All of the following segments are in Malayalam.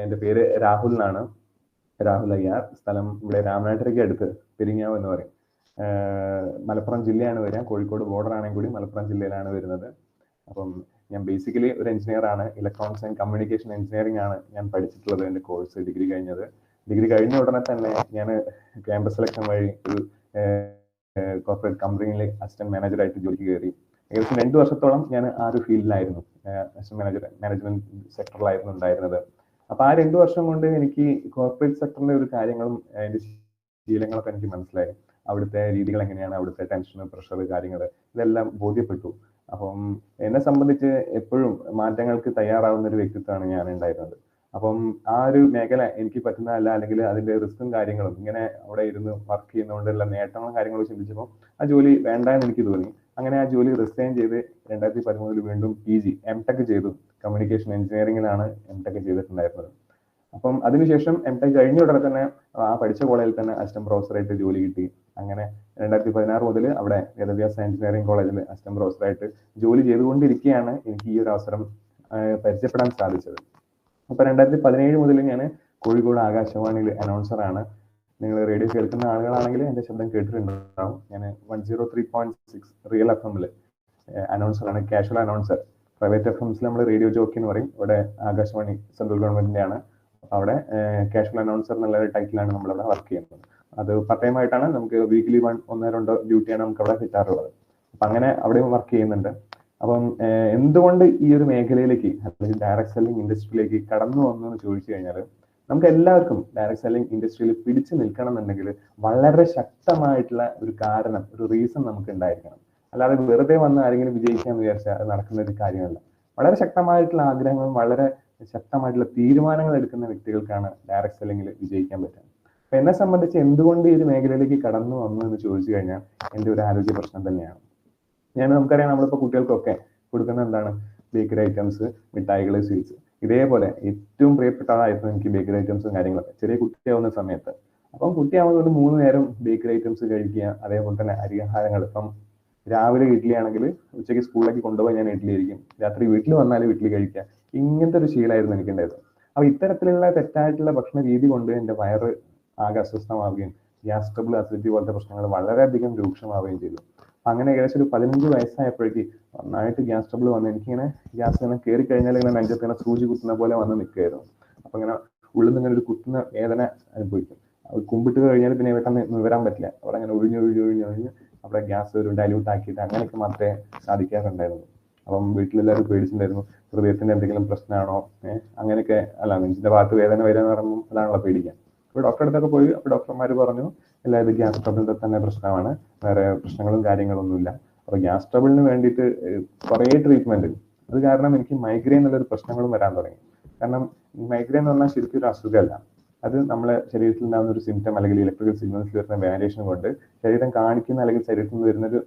എൻ്റെ പേര് രാഹുൽ എന്നാണ്, രാഹുൽ അയ്യാർ. സ്ഥലം ഇവിടെ രാമനാട്ടുകരയ്ക്ക് അടുത്ത് പെരിങ്ങാവ് എന്ന് പറയും. മലപ്പുറം ജില്ലയാണ് വരിക. കോഴിക്കോട് ബോർഡർ ആണെങ്കിൽ കൂടി മലപ്പുറം ജില്ലയിലാണ് വരുന്നത്. അപ്പം ഞാൻ ബേസിക്കലി ഒരു എഞ്ചിനീയർ ആണ്. ഇലക്ട്രോണിക്സ് ആൻഡ് കമ്മ്യൂണിക്കേഷൻ എഞ്ചിനീയറിംഗ് ആണ് ഞാൻ പഠിച്ചിട്ടുള്ളത്. എൻ്റെ കോഴ്സ് ഡിഗ്രി കഴിഞ്ഞത്. ഡിഗ്രി കഴിഞ്ഞ ഉടനെ തന്നെ ഞാൻ ക്യാമ്പസ് സെലക്ഷൻ വഴി ഒരു കോർപ്പറേറ്റ് കമ്പനിയിൽ അസിസ്റ്റന്റ് മാനേജറായിട്ട് ജോലിക്ക് കയറി. ഏകദേശം 2 വർഷത്തോളം ഞാൻ ആ ഒരു ഫീൽഡിലായിരുന്നു, അസിസ്റ്റന്റ് മാനേജ്മെന്റ് സെക്ടറിലായിരുന്നു ഉണ്ടായിരുന്നത്. അപ്പൊ ആ 2 വർഷം കൊണ്ട് എനിക്ക് കോർപ്പറേറ്റ് സെക്ടറിന്റെ ഒരു കാര്യങ്ങളും അതിന്റെ ശീലങ്ങളൊക്കെ എനിക്ക് മനസ്സിലായി. അവിടുത്തെ രീതികൾ എങ്ങനെയാണ്, അവിടുത്തെ ടെൻഷൻ, പ്രഷർ, കാര്യങ്ങൾ ഇതെല്ലാം ബോധ്യപ്പെട്ടു. അപ്പം എന്നെ സംബന്ധിച്ച് എപ്പോഴും മാറ്റങ്ങൾക്ക് തയ്യാറാവുന്ന ഒരു വ്യക്തിത്വമാണ് ഞാൻ ഉണ്ടായിരുന്നത്. അപ്പം ആ ഒരു മേഖല എനിക്ക് പറ്റുന്നതല്ല, അല്ലെങ്കിൽ അതിന്റെ റിസ്ക്കും കാര്യങ്ങളും ഇങ്ങനെ അവിടെ ഇരുന്ന് വർക്ക് ചെയ്യുന്നതുകൊണ്ടുള്ള നേട്ടങ്ങളും കാര്യങ്ങളും ചിന്തിച്ചപ്പോൾ ആ ജോലി വേണ്ട എന്ന് എനിക്ക് തോന്നി. അങ്ങനെ ആ ജോലി റിസൈൻ ചെയ്ത് 2013 വീണ്ടും PG MTech ചെയ്തു. കമ്മ്യൂണിക്കേഷൻ എഞ്ചിനീയറിംഗിലാണ് MTech ചെയ്തിട്ടുണ്ടായിരുന്നത്. അപ്പം അതിനുശേഷം MTech കഴിഞ്ഞ ഉടനെ തന്നെ ആ പഠിച്ച കോളേജിൽ തന്നെ അസിസ്റ്റന്റ് പ്രൊഫസറായിട്ട് ജോലി കിട്ടി. അങ്ങനെ 2016 മുതൽ അവിടെ വേദവ്യാസ എഞ്ചിനീയറിംഗ് കോളേജിൽ അസിസ്റ്റന്റ് പ്രൊഫസറായിട്ട് ജോലി ചെയ്തുകൊണ്ടിരിക്കുകയാണ് എനിക്ക് ഈ ഒരു അവസരം പരിചയപ്പെടാൻ സാധിച്ചത്. അപ്പൊ 2017 മുതൽ ഞാൻ കോഴിക്കോട് ആകാശവാണിയിൽ അനൗൺസറാണ്. നിങ്ങൾ റേഡിയോ കേൾക്കുന്ന ആളുകളാണെങ്കിൽ എന്റെ ശബ്ദം കേട്ടിട്ടുണ്ടാവും. ഞാൻ 103.6 റിയൽ FM അനൗൺസറാണ്, കാഷ്വൽ അനൗൺസർ. പ്രൈവറ്റ് FMs നമ്മൾ റേഡിയോ ജോക്കി എന്ന് പറയും. ഇവിടെ ആകാശവാണി സെൻട്രൽ ഗവൺമെന്റിന്റെ ആണ്. അവിടെ കാഷ്വൽ അനൗൺസർ എന്നുള്ള ടൈറ്റിലാണ് നമ്മളവിടെ വർക്ക് ചെയ്യുന്നത്. അത് പാർട്ട് ടൈം ആയിട്ടാണ്. നമുക്ക് വീക്കിലി 1-2 ഡ്യൂട്ടിയാണ് നമുക്ക് അവിടെ കിട്ടാറുള്ളത്. അപ്പൊ അങ്ങനെ അവിടെയും വർക്ക് ചെയ്യുന്നുണ്ട്. അപ്പം എന്തുകൊണ്ട് ഈ ഒരു മേഖലയിലേക്ക്, അല്ലെങ്കിൽ ഡയറക്ട് സെല്ലിംഗ് ഇൻഡസ്ട്രിയിലേക്ക് കടന്നു വന്നു എന്ന് ചോദിച്ചു കഴിഞ്ഞാൽ, നമുക്ക് എല്ലാവർക്കും ഡയറക്ട് സെല്ലിംഗ് ഇൻഡസ്ട്രിയിൽ പിടിച്ചു നിൽക്കണം എന്നുണ്ടെങ്കിൽ വളരെ ശക്തമായിട്ടുള്ള ഒരു കാരണം, ഒരു റീസൺ നമുക്ക് ഉണ്ടായിരിക്കണം. അല്ലാതെ വെറുതെ വന്ന് ആരെങ്കിലും വിജയിക്കാന്ന് വിചാരിച്ചാൽ അത് നടക്കുന്ന ഒരു കാര്യമല്ല. വളരെ ശക്തമായിട്ടുള്ള ആഗ്രഹങ്ങളും വളരെ ശക്തമായിട്ടുള്ള തീരുമാനങ്ങൾ എടുക്കുന്ന വ്യക്തികൾക്കാണ് ഡയറക്ട് സെല്ലിംഗിൽ വിജയിക്കാൻ പറ്റുക. അപ്പൊ എന്നെ സംബന്ധിച്ച് എന്തുകൊണ്ട് ഈ ഒരു മേഖലയിലേക്ക് കടന്നു വന്നു എന്ന് ചോദിച്ചു കഴിഞ്ഞാൽ എൻ്റെ ഒരു ആരോഗ്യ പ്രശ്നം തന്നെയാണ്. നമുക്കറിയാം, നമ്മളിപ്പോൾ കുട്ടികൾക്കൊക്കെ കൊടുക്കുന്ന എന്താണ്, ബേക്കറി ഐറ്റംസ്, മിഠായികൾ, സ്വീറ്റ്സ്. ഇതേപോലെ ഏറ്റവും പ്രിയപ്പെട്ടതായിരുന്നു എനിക്ക് ബേക്കറി ഐറ്റംസും കാര്യങ്ങളൊക്കെ ചെറിയ കുട്ടിയാവുന്ന സമയത്ത്. അപ്പം കുട്ടിയാവുന്നതുകൊണ്ട് 3 നേരം ബേക്കറി ഐറ്റംസ് കഴിക്കുക. അതേപോലെ തന്നെ അരിയാഹാരങ്ങൾ. ഇപ്പം രാവിലെ ഇഡ്ഡലി ആണെങ്കിൽ ഉച്ചയ്ക്ക് സ്കൂളിലേക്ക് കൊണ്ടുപോയി ഞാൻ ഇഡ്ഡലി കഴിക്കും. രാത്രി വീട്ടിൽ വന്നാലും ഇഡ്ഡലി കഴിക്കുക. ഇങ്ങനത്തെ ഒരു ശീലമായിരുന്നു എനിക്കുണ്ടായത്. അപ്പൊ ഇത്തരത്തിലുള്ള തെറ്റായിട്ടുള്ള ഭക്ഷണ രീതി കൊണ്ട് എൻ്റെ വയറ് ആകെ അസ്വസ്ഥമാവുകയും ഗ്യാസ് ട്രബിൾ, അസിഡിറ്റി പോലത്തെ പ്രശ്നങ്ങൾ വളരെയധികം രൂക്ഷമാവുകയും ചെയ്തു. അങ്ങനെ ഏകദേശം ഒരു 15 വയസ്സായപ്പോഴേക്ക് നന്നായിട്ട് ഗ്യാസ് ട്രബിൾ വന്ന് എനിക്കിങ്ങനെ ഗ്യാസ് ഇങ്ങനെ കയറി കഴിഞ്ഞാൽ ഇങ്ങനെ നെഞ്ചത്ത് ഇങ്ങനെ സൂചി കുത്തുന്ന പോലെ വന്ന് നിൽക്കുകയായിരുന്നു. അപ്പൊ ഇങ്ങനെ ഉള്ളിൽ നിന്ന് ഇങ്ങനെ ഒരു കുത്തുന്ന വേദന അനുഭവിക്കും. കുമ്പിട്ട് കഴിഞ്ഞാൽ പിന്നെ പെട്ടെന്ന് നിവരാൻ പറ്റില്ല. അവിടെ അങ്ങനെ ഒഴിഞ്ഞ് അവിടെ ഗ്യാസ് ഒരു ഡൈല്യൂട്ട് ആക്കിയിട്ട് അങ്ങനെയൊക്കെ മാത്രമേ സാധിക്കാറുണ്ടായിരുന്നു. അപ്പം വീട്ടിലെല്ലാവരും പേടിച്ചിട്ടുണ്ടായിരുന്നു, ഹൃദയത്തിന്റെ എന്തെങ്കിലും പ്രശ്നമാണോ, അങ്ങനെയൊക്കെ. അല്ല, നെഞ്ചിന്റെ ഭാഗത്ത് വേദന വരിക എന്ന് പറയുമ്പോൾ അതാണല്ലോ പേടിക്കാൻ. അപ്പോൾ ഡോക്ടറെ അടുത്തൊക്കെ പോയി. അപ്പോൾ ഡോക്ടർമാർ പറഞ്ഞു, അല്ല, ഇത് ഗ്യാസ് ട്രബിളിന്റെ തന്നെ പ്രശ്നമാണ്, വേറെ പ്രശ്നങ്ങളും കാര്യങ്ങളൊന്നുമില്ല. അപ്പൊ ഗ്യാസ് ട്രബിളിന് വേണ്ടിയിട്ട് കുറേ ട്രീറ്റ്മെന്റ്. അത് കാരണം എനിക്ക് മൈഗ്രെയിൻ എന്നുള്ളൊരു പ്രശ്നങ്ങളും വരാൻ തുടങ്ങി. കാരണം മൈഗ്രെയിൻ എന്ന് പറഞ്ഞാൽ ശരിക്കും ഒരു അസുഖമല്ല. അത് നമ്മളെ ശരീരത്തിൽ ഉണ്ടാകുന്ന ഒരു സിംറ്റം, അല്ലെങ്കിൽ ഇലക്ട്രിക്കൽ സിഗ്നൽസ് വരുന്ന വേരിയേഷൻ കൊണ്ട് ശരീരം കാണിക്കുന്ന, അല്ലെങ്കിൽ ശരീരത്തിൽ നിന്ന് വരുന്നൊരു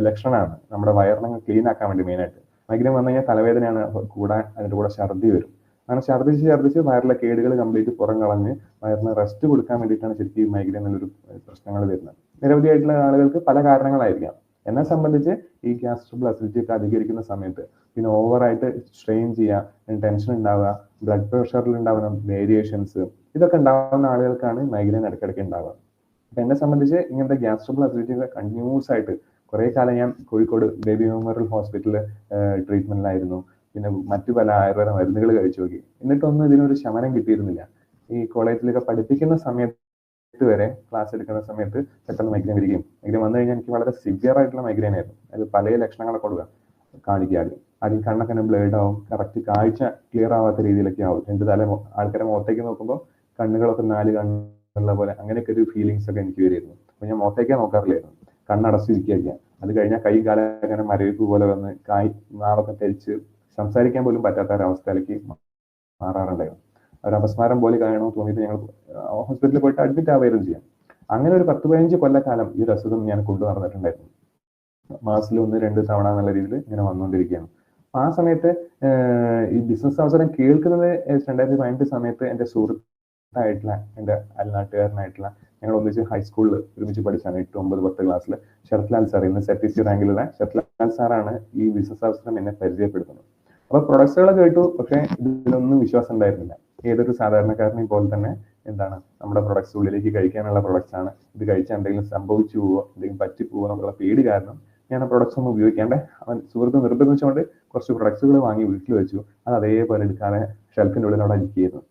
ലക്ഷണമാണ് നമ്മുടെ വയറിനെ ക്ലീൻ ആക്കാൻ വേണ്ടി. മെയിനായിട്ട് മൈഗ്രെയിൻ വന്നു കഴിഞ്ഞാൽ തലവേദനയാണ് കൂടാൻ, അതിൻ്റെ കൂടെ ഛർദി വരും. അങ്ങനെ ഛർദ്ദിച്ച് വയറിലെ കേടുകൾ കംപ്ലീറ്റ് പുറം കളഞ്ഞ് വയറിന് റെസ്റ്റ് കൊടുക്കാൻ വേണ്ടിയിട്ടാണ് ശരിക്കും ഈ മൈഗ്രെയിൻ എന്നുള്ളൊരു പ്രശ്നങ്ങൾ വരുന്നത്. നിരവധിയായിട്ടുള്ള ആളുകൾക്ക് പല കാരണങ്ങളായിരിക്കാം. എന്നെ സംബന്ധിച്ച് ഈ ഗ്യാസ് ട്രബിൾ, അസിഡിറ്റി ഒക്കെ അധികരിക്കുന്ന സമയത്ത് പിന്നെ ഓവറായിട്ട് സ്ട്രെയിൻ ചെയ്യുക, ടെൻഷൻ ഉണ്ടാവുക, ബ്ലഡ് പ്രഷറിൽ ഉണ്ടാവുന്ന വേരിയേഷൻസ്, ഇതൊക്കെ ഉണ്ടാവുന്ന ആളുകൾക്കാണ് മൈഗ്രെയിൻ ഇടയ്ക്കിടയ്ക്ക് ഉണ്ടാവുക. അപ്പൊ എന്നെ സംബന്ധിച്ച് ഇങ്ങനത്തെ ഗ്യാസ് ട്രബിൾ, അസിഡിറ്റി ഒക്കെ കണ്ടിന്യൂസ് ആയിട്ട് കുറെ കാലം ഞാൻ കോഴിക്കോട് ബേബി മെമ്മോറിയൽ ഹോസ്പിറ്റലിൽ ട്രീറ്റ്മെന്റിലായിരുന്നു. പിന്നെ മറ്റു പല ആയുർവേദ മരുന്നുകൾ കഴിച്ചു നോക്കി. എന്നിട്ടൊന്നും ഇതിനൊരു ശമനം കിട്ടിയിരുന്നില്ല. ഈ കോളേജിലൊക്കെ പഠിപ്പിക്കുന്ന സമയത്ത് വരെ, ക്ലാസ് എടുക്കുന്ന സമയത്ത് പെട്ടെന്ന് മൈഗ്രെയിൻ വരികയും, മൈഗ്രെയിൻ വന്നു കഴിഞ്ഞാൽ എനിക്ക് വളരെ സിവിയർ ആയിട്ടുള്ള മൈഗ്രെയിൻ ആയിരുന്നു. അത് പല ലക്ഷണങ്ങളൊക്കെ കൊടുക്കുക, കാണിക്കുക. ആദ്യം കണ്ണൊക്കെ ബ്ലേഡ് ആവും, കറക്റ്റ് കാഴ്ച ക്ലിയർ ആവാത്ത രീതിയിലൊക്കെ ആവും. ആൾക്കാരെ മുഖത്തേക്ക് നോക്കുമ്പോൾ കണ്ണുകളൊക്കെ 4 കണ്ണുള്ള പോലെ, അങ്ങനെയൊക്കെ ഒരു ഫീലിങ്സ് ഒക്കെ എനിക്ക് വരുമായിരുന്നു. അപ്പൊ ഞാൻ മുഖത്തേക്കേ നോക്കാറില്ലായിരുന്നു, കണ്ണടച്ചിരിക്കുക. അത് കഴിഞ്ഞാൽ കൈ കാലം അങ്ങനെ മരവിപ്പ് പോലെ വന്ന് നാളൊക്കെ തെരിച്ച് സംസാരിക്കാൻ പോലും പറ്റാത്ത ഒരവസ്ഥയിലേക്ക് മാറാറുണ്ടായിരുന്നു. ഒരു അപസ്മാരം പോലെ കാണണമെന്ന് തോന്നിയിട്ട് ഞങ്ങൾ ഹോസ്പിറ്റലിൽ പോയിട്ട് അഡ്മിറ്റ് ആവുകയും ചെയ്യാം. അങ്ങനെ ഒരു 10-15 കൊല്ലക്കാലം ഈ ഒരു അസുഖം ഞാൻ കൊണ്ടു നടന്നിട്ടുണ്ടായിരുന്നു. മാസത്തിൽ 1-2 തവണ എന്നുള്ള രീതിയിൽ ഇങ്ങനെ വന്നുകൊണ്ടിരിക്കുകയാണ്. അപ്പൊ ആ സമയത്ത് ഈ ബിസിനസ് അവസരം കേൾക്കുന്നത് 2018 സമയത്ത് എൻ്റെ സുഹൃത്തായിട്ടുള്ള, എൻ്റെ അയൽനാട്ടുകാരനായിട്ടുള്ള, ഞങ്ങൾ ഒന്നിച്ച് ഹൈസ്കൂളിൽ ഒരുമിച്ച് പഠിച്ചാണ് 8, 9, 10 ക്ലാസ്സിൽ ശരത്ലാൽ സാർ, ഇന്ന് ZTC റാങ്കിലുള്ള ശരത്ലാൽ സാറാണ് ഈ ബിസിനസ് അവസരം എന്നെ പരിചയപ്പെടുത്തുന്നത്. അപ്പൊ പ്രൊഡക്ട്സുകൾ കേട്ടു, പക്ഷെ ഇതിലൊന്നും വിശ്വാസം ഉണ്ടായിരുന്നില്ല. ഏതൊരു സാധാരണക്കാരനെയും പോലെ തന്നെ എന്താണ് നമ്മുടെ പ്രൊഡക്ട്സ് ഉള്ളിലേക്ക് കഴിക്കാനുള്ള പ്രൊഡക്ട്സ് ആണ്. ഇത് കഴിച്ചാൽ എന്തെങ്കിലും സംഭവിച്ചു പോവോ, എന്തെങ്കിലും പറ്റിപ്പോവോ എന്നുള്ള പേടി കാരണം ഞാൻ ആ പ്രൊഡക്ട്സ് ഒന്നും ഉപയോഗിക്കാണ്ട് അവൻ സുഹൃത്ത് നിർബന്ധിച്ചുകൊണ്ട് കുറച്ച് പ്രൊഡക്ട്സുകൾ വാങ്ങി വീട്ടിൽ വെച്ചു. അത് അതേപോലെ എടുക്കാതെ ഷെൽഫിൻ്റെ ഉള്ളിൽ അവിടെ ഇരിക്കുകയായിരുന്നു.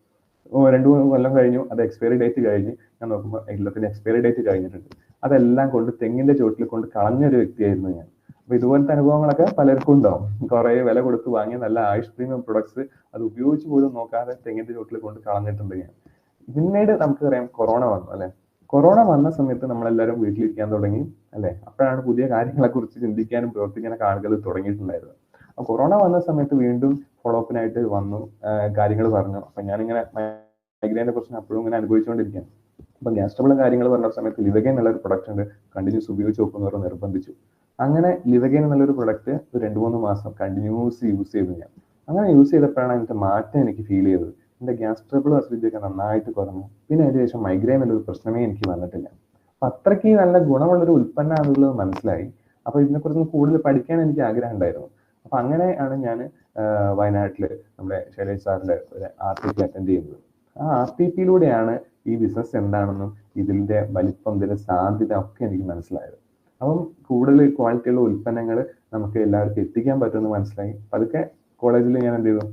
2-3 കൊല്ലം കഴിഞ്ഞു, അത് എക്സ്പയറി ഡേറ്റ് കഴിഞ്ഞ് ഞാൻ നോക്കുമ്പോൾ എല്ലാത്തിൻ്റെ എക്സ്പയറി ഡേറ്റ് കഴിഞ്ഞിട്ടുണ്ട്. അതെല്ലാം കൊണ്ട് തെങ്ങിന്റെ ചോട്ടിൽ കൊണ്ട് കളഞ്ഞൊരു വ്യക്തിയായിരുന്നു ഞാൻ. അപ്പൊ ഇതുപോലത്തെ അനുഭവങ്ങളൊക്കെ പലർക്കും ഉണ്ടാവും. കുറെ വില കൊടുത്ത് വാങ്ങിയ നല്ല ആയുഷ് പ്രീമിയം പ്രൊഡക്ട്സ് അത് ഉപയോഗിച്ച് പോലും നോക്കാതെ തെങ്ങിന്റെ ചോട്ടിൽ കൊണ്ട് കളഞ്ഞിട്ടുണ്ട് ഞാൻ. പിന്നീട് നമുക്ക് പറയാം കൊറോണ വന്നു അല്ലെ. കൊറോണ വന്ന സമയത്ത് നമ്മളെല്ലാവരും വീട്ടിലിരിക്കാൻ തുടങ്ങി അല്ലെ. അപ്പോഴാണ് പുതിയ കാര്യങ്ങളെ കുറിച്ച് ചിന്തിക്കാനും പ്രവർത്തിക്കാനൊക്കെ ആളുകൾ തുടങ്ങിയിട്ടുണ്ടായിരുന്നത്. അപ്പൊ കൊറോണ വന്ന സമയത്ത് വീണ്ടും ഫോളോ അപ്പിനായിട്ട് വന്നു, കാര്യങ്ങൾ പറഞ്ഞു. അപ്പൊ ഞാനിങ്ങനെ മൈഗ്രൈനെ കുറിച്ച് അപ്പോഴും ഇങ്ങനെ അനുഭവിച്ചുകൊണ്ടിരിക്കുകയാണ്. അപ്പൊ ഗ്യാസ് ട്രബിളും കാര്യങ്ങൾ പറഞ്ഞ സമയത്ത് ലിവഗൈൻ എന്നുള്ള ഒരു പ്രൊഡക്റ്റ് ഉണ്ട്, കണ്ടിന്യൂസ് ഉപയോഗിച്ച് നോക്കുന്നവർ നിർബന്ധിച്ചു. അങ്ങനെ ലിവഗൈൻ എന്നുള്ളൊരു പ്രൊഡക്റ്റ് ഒരു 2-3 മാസം കണ്ടിന്യൂസ് യൂസ് ചെയ്തു ഞാൻ. അങ്ങനെ യൂസ് ചെയ്തപ്പോഴാണ് എനിക്ക് മാറ്റം എനിക്ക് ഫീൽ ചെയ്തത്. എന്റെ ഗ്യാസ് ട്രബിളും അസിഡിറ്റിയൊക്കെ നന്നായിട്ട് കുറഞ്ഞു. പിന്നെ അതിന് ശേഷം മൈഗ്രെയിൻ എന്നൊരു പ്രശ്നമേ എനിക്ക് വന്നിട്ടില്ല. അപ്പൊ അത്രയ്ക്ക് നല്ല ഗുണമുള്ളൊരു ഉൽപ്പന്നമാണെന്നുള്ളത് മനസ്സിലായി. അപ്പൊ ഇതിനെക്കുറിച്ച് കൂടുതൽ പഠിക്കാൻ എനിക്ക് ആഗ്രഹം ഉണ്ടായിരുന്നു. അപ്പൊ അങ്ങനെയാണ് ഞാൻ വയനാട്ടില് നമ്മുടെ ശൈലേഷ് സാറിന്റെ ഒരു RTP അറ്റൻഡ് ചെയ്യുന്നത്. ആ RTPയിലൂടെയാണ് ഈ ബിസിനസ് എന്താണെന്നും ഇതിന്റെ വലിപ്പം, ഇതിന്റെ സാധ്യത ഒക്കെ എനിക്ക് മനസ്സിലായത്. അപ്പം കൂടുതൽ ക്വാളിറ്റിയുള്ള ഉൽപ്പന്നങ്ങൾ നമുക്ക് എല്ലാവർക്കും എത്തിക്കാൻ പറ്റുമെന്ന് മനസ്സിലായി. പതുക്കെ കോളേജിൽ ഞാൻ എന്ത് ചെയ്തു,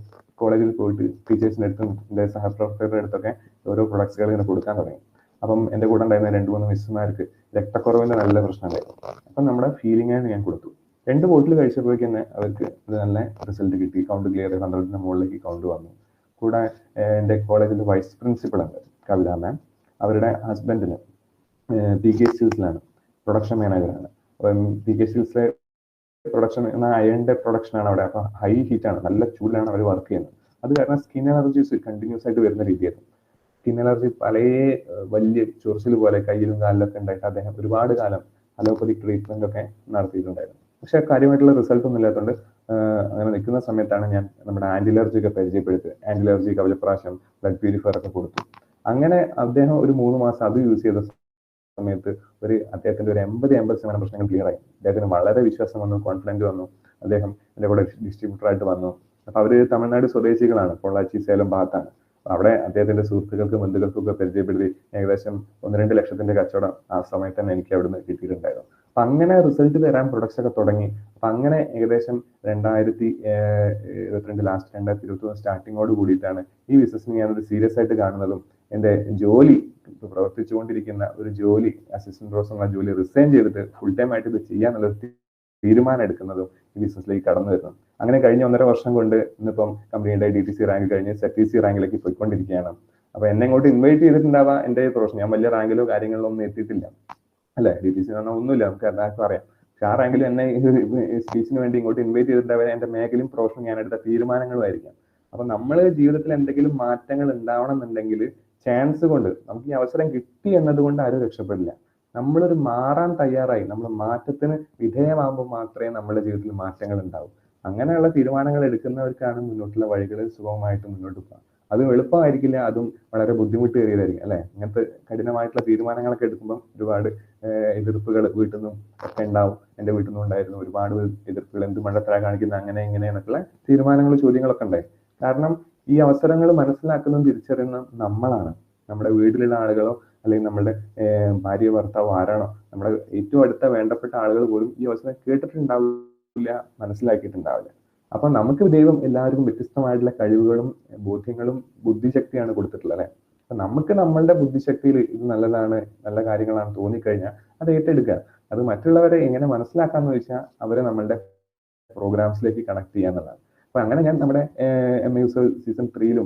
കോളേജിൽ പോയിട്ട് ടീച്ചേഴ്സിൻ്റെ അടുത്തും എൻ്റെ സഹപ്രവർത്തകരുടെ അടുത്തൊക്കെ ഓരോ പ്രൊഡക്ട്സുകൾ ഇങ്ങനെ കൊടുക്കാൻ തുടങ്ങി. അപ്പം എൻ്റെ കൂടെ ഉണ്ടായിരുന്ന 2-3 മിസ്സുമാർക്ക് രക്തക്കുറവിൻ്റെ നല്ല പ്രശ്നം ഉണ്ടായിരുന്നു. അപ്പം നമ്മുടെ ഫീലിംഗ് ആയിട്ട് ഞാൻ കൊടുത്തു. 2 ബോട്ടിൽ കഴിച്ചപ്പോഴേക്ക് തന്നെ അവർക്ക് ഇത് നല്ല റിസൾട്ട് കിട്ടി. കൗണ്ട് ക്ലിയർ 100ന്റെ മുകളിലേക്ക് കൗണ്ട് വന്നു. കൂടെ എൻ്റെ കോളേജിൻ്റെ വൈസ് പ്രിൻസിപ്പൾ ഉണ്ട് കവിത മാം, അവരുടെ ഹസ്ബൻഡിന് PK സ്റ്റീൽസിലാണ് പ്രൊഡക്ഷൻ മാനേജറാണ്. അപ്പം PK സ്റ്റീൽസിലെ പ്രൊഡക്ഷൻ അയണിന്റെ പ്രൊഡക്ഷൻ ആണ് അവിടെ. അപ്പൊ ഹൈ ഹീറ്റ് ആണ്, നല്ല ചൂടിലാണ് അവർ വർക്ക് ചെയ്യുന്നത്. അത് കാരണം സ്കിൻ അലർജീസ് കണ്ടിന്യൂസ് ആയിട്ട് വരുന്ന രീതിയായിരുന്നു. സ്കിൻ അലർജി പല വലിയ ചൊറിച്ചിൽ പോലെ കയ്യിലും കാലിലൊക്കെ ഉണ്ടായിട്ട് അദ്ദേഹം ഒരുപാട് കാലം അലോപ്പതിക് ട്രീറ്റ്മെന്റ് ഒക്കെ നടത്തിയിട്ടുണ്ടായിരുന്നു. പക്ഷെ കാര്യമായിട്ടുള്ള റിസൾട്ട് ഒന്നും ഇല്ലാത്തതുകൊണ്ട് അങ്ങനെ നിൽക്കുന്ന സമയത്താണ് ഞാൻ നമ്മുടെ ആന്റിലർജി ഒക്കെ പരിചയപ്പെടുത്തി. ആന്റിലർജി, കവചപ്രാശം, ബ്ലഡ് പ്യൂരിഫയർ ഒക്കെ കൊടുത്തു. അങ്ങനെ അദ്ദേഹം ഒരു 3 മാസം അത് യൂസ് ചെയ്ത സമയത്ത് അദ്ദേഹത്തിന്റെ ഒരു 80% പ്രശ്നങ്ങൾ ക്ലിയർ ആയി. അദ്ദേഹത്തിന് വളരെ വിശ്വാസം വന്നു, കോൺഫിഡൻറ്റ് വന്നു. അദ്ദേഹം എൻ്റെ കൂടെ ഡിസ്ട്രിബ്യൂട്ടർ ആയിട്ട് വന്നു. അപ്പൊ അവര് തമിഴ്നാട് സ്വദേശികളാണ്, പൊള്ളാച്ചി, സേലം ഭാഗത്താണ്. അവിടെ അദ്ദേഹത്തിന്റെ സുഹൃത്തുക്കൾക്കും ബന്ധുക്കൾക്കും ഒക്കെ പരിചയപ്പെടുത്തി ഏകദേശം 1-2 ലക്ഷത്തിന്റെ കച്ചവടം ആ സമയത്ത് തന്നെ എനിക്ക് അവിടുന്ന് കിട്ടിയിട്ടുണ്ടായിരുന്നു. അപ്പൊ അങ്ങനെ റിസൾട്ട് തരാൻ പ്രൊഡക്ട്സ് ഒക്കെ തുടങ്ങി. അപ്പൊ അങ്ങനെ ഏകദേശം 2022 ലാസ്റ്റ് 2023 സ്റ്റാർട്ടിങ്ങോട് കൂടിയിട്ടാണ് ഈ ബിസിനസ്സിന് ഞാനൊരു സീരിയസ് ആയിട്ട് കാണുന്നതും എന്റെ ജോലി പ്രവർത്തിച്ചുകൊണ്ടിരിക്കുന്ന ഒരു ജോലി, അസിസ്റ്റന്റ് പ്രൊഫസർ എന്നുള്ള ജോലി റിസൈൻ ചെയ്തിട്ട് ഫുൾ ടൈം ആയിട്ട് ഇത് ചെയ്യാന്നുള്ളൊരു തീരുമാനം എടുക്കുന്നതും ഈ ബിസിനസ്സിലേക്ക് കടന്നു വരുന്നു. അങ്ങനെ കഴിഞ്ഞ 1.5 വർഷം കൊണ്ട് ഇന്നിപ്പം കമ്പനിയുടെ DTC റാങ്ക് കഴിഞ്ഞ് ZTC റാങ്കിലേക്ക് പോയിക്കൊണ്ടിരിക്കുകയാണ്. അപ്പൊ എന്നെ ഇങ്ങോട്ട് ഇൻവൈറ്റ് ചെയ്തിട്ടുണ്ടാവാം എന്റെ പ്രൊഫഷൻ. ഞാൻ വലിയ റാങ്കിലോ കാര്യങ്ങളിലോ ഒന്നും എത്തിയിട്ടില്ല അല്ലെ. DTC എന്ന് പറഞ്ഞാൽ ഒന്നുമില്ല, നമുക്ക് എല്ലാവർക്കും അറിയാം. പക്ഷെ ആ റാങ്കിൽ എന്നെ സ്പീച്ചിന് വേണ്ടി ഇങ്ങോട്ട് ഇൻവൈറ്റ് ചെയ്തിട്ടുണ്ടാവുക എന്റെ മേഖലയും പ്രൊഫഷനും ഞാൻ എടുത്ത തീരുമാനങ്ങളും ആയിരിക്കാം. അപ്പൊ നമ്മൾ ജീവിതത്തിൽ എന്തെങ്കിലും മാറ്റങ്ങൾ ഉണ്ടാവണം എന്നുണ്ടെങ്കിൽ ചാൻസ് കൊണ്ട് നമുക്ക് ഈ അവസരം കിട്ടി എന്നതുകൊണ്ട് ആരും രക്ഷപ്പെടില്ല. നമ്മളൊരു മാറാൻ തയ്യാറായി, നമ്മൾ മാറ്റത്തിന് വിധേയമാകുമ്പോൾ മാത്രമേ നമ്മുടെ ജീവിതത്തിൽ മാറ്റങ്ങൾ ഉണ്ടാവും. അങ്ങനെയുള്ള തീരുമാനങ്ങൾ എടുക്കുന്നവർക്കാണ് മുന്നോട്ടുള്ള വഴികൾ സുഗമമായിട്ട് മുന്നോട്ട് പോകാം. അതും എളുപ്പമായിരിക്കില്ല, അതും വളരെ ബുദ്ധിമുട്ടേറിയതായിരിക്കും അല്ലെ. ഇങ്ങനത്തെ കഠിനമായിട്ടുള്ള തീരുമാനങ്ങളൊക്കെ എടുക്കുമ്പോൾ ഒരുപാട് എതിർപ്പുകൾ വീട്ടിൽ നിന്നും ഒക്കെ ഉണ്ടാവും. എൻ്റെ വീട്ടിൽ നിന്നും ഉണ്ടായിരുന്നു ഒരുപാട് എതിർപ്പുകൾ. എന്ത് മണ്ടത്തര കാണിക്കുന്ന അങ്ങനെ ഇങ്ങനെ എന്നൊക്കെയുള്ള തീരുമാനങ്ങളും ചോദ്യങ്ങളൊക്കെ ഉണ്ടായി. കാരണം ഈ അവസരങ്ങൾ മനസ്സിലാക്കുന്നതും തിരിച്ചറിയുന്നതും നമ്മളാണ്. നമ്മുടെ വീട്ടിലുള്ള ആളുകളോ അല്ലെങ്കിൽ നമ്മുടെ ഭാര്യ ഭർത്താവോ ആരാണോ, നമ്മുടെ ഏറ്റവും അടുത്ത വേണ്ടപ്പെട്ട ആളുകൾ പോലും ഈ അവസരം കേട്ടിട്ടുണ്ടാവില്ല, മനസ്സിലാക്കിയിട്ടുണ്ടാവില്ല. അപ്പൊ നമുക്ക് ദൈവം എല്ലാവർക്കും വ്യത്യസ്തമായിട്ടുള്ള കഴിവുകളും ബോധ്യങ്ങളും ബുദ്ധിശക്തിയാണ് കൊടുത്തിട്ടുള്ളത് അല്ലെ. അപ്പൊ നമുക്ക് നമ്മളുടെ ബുദ്ധിശക്തിയിൽ ഇത് നല്ലതാണ്, നല്ല കാര്യങ്ങളാണ് തോന്നിക്കഴിഞ്ഞാൽ അത് ഏറ്റെടുക്കുക. അത് മറ്റുള്ളവരെ എങ്ങനെ മനസ്സിലാക്കാന്ന് ചോദിച്ചാൽ അവരെ നമ്മളുടെ പ്രോഗ്രാംസിലേക്ക് കണക്ട് ചെയ്യാന്നുള്ളതാണ്. അപ്പൊ അങ്ങനെ ഞാൻ നമ്മുടെ MA സീസൺ 3-ലും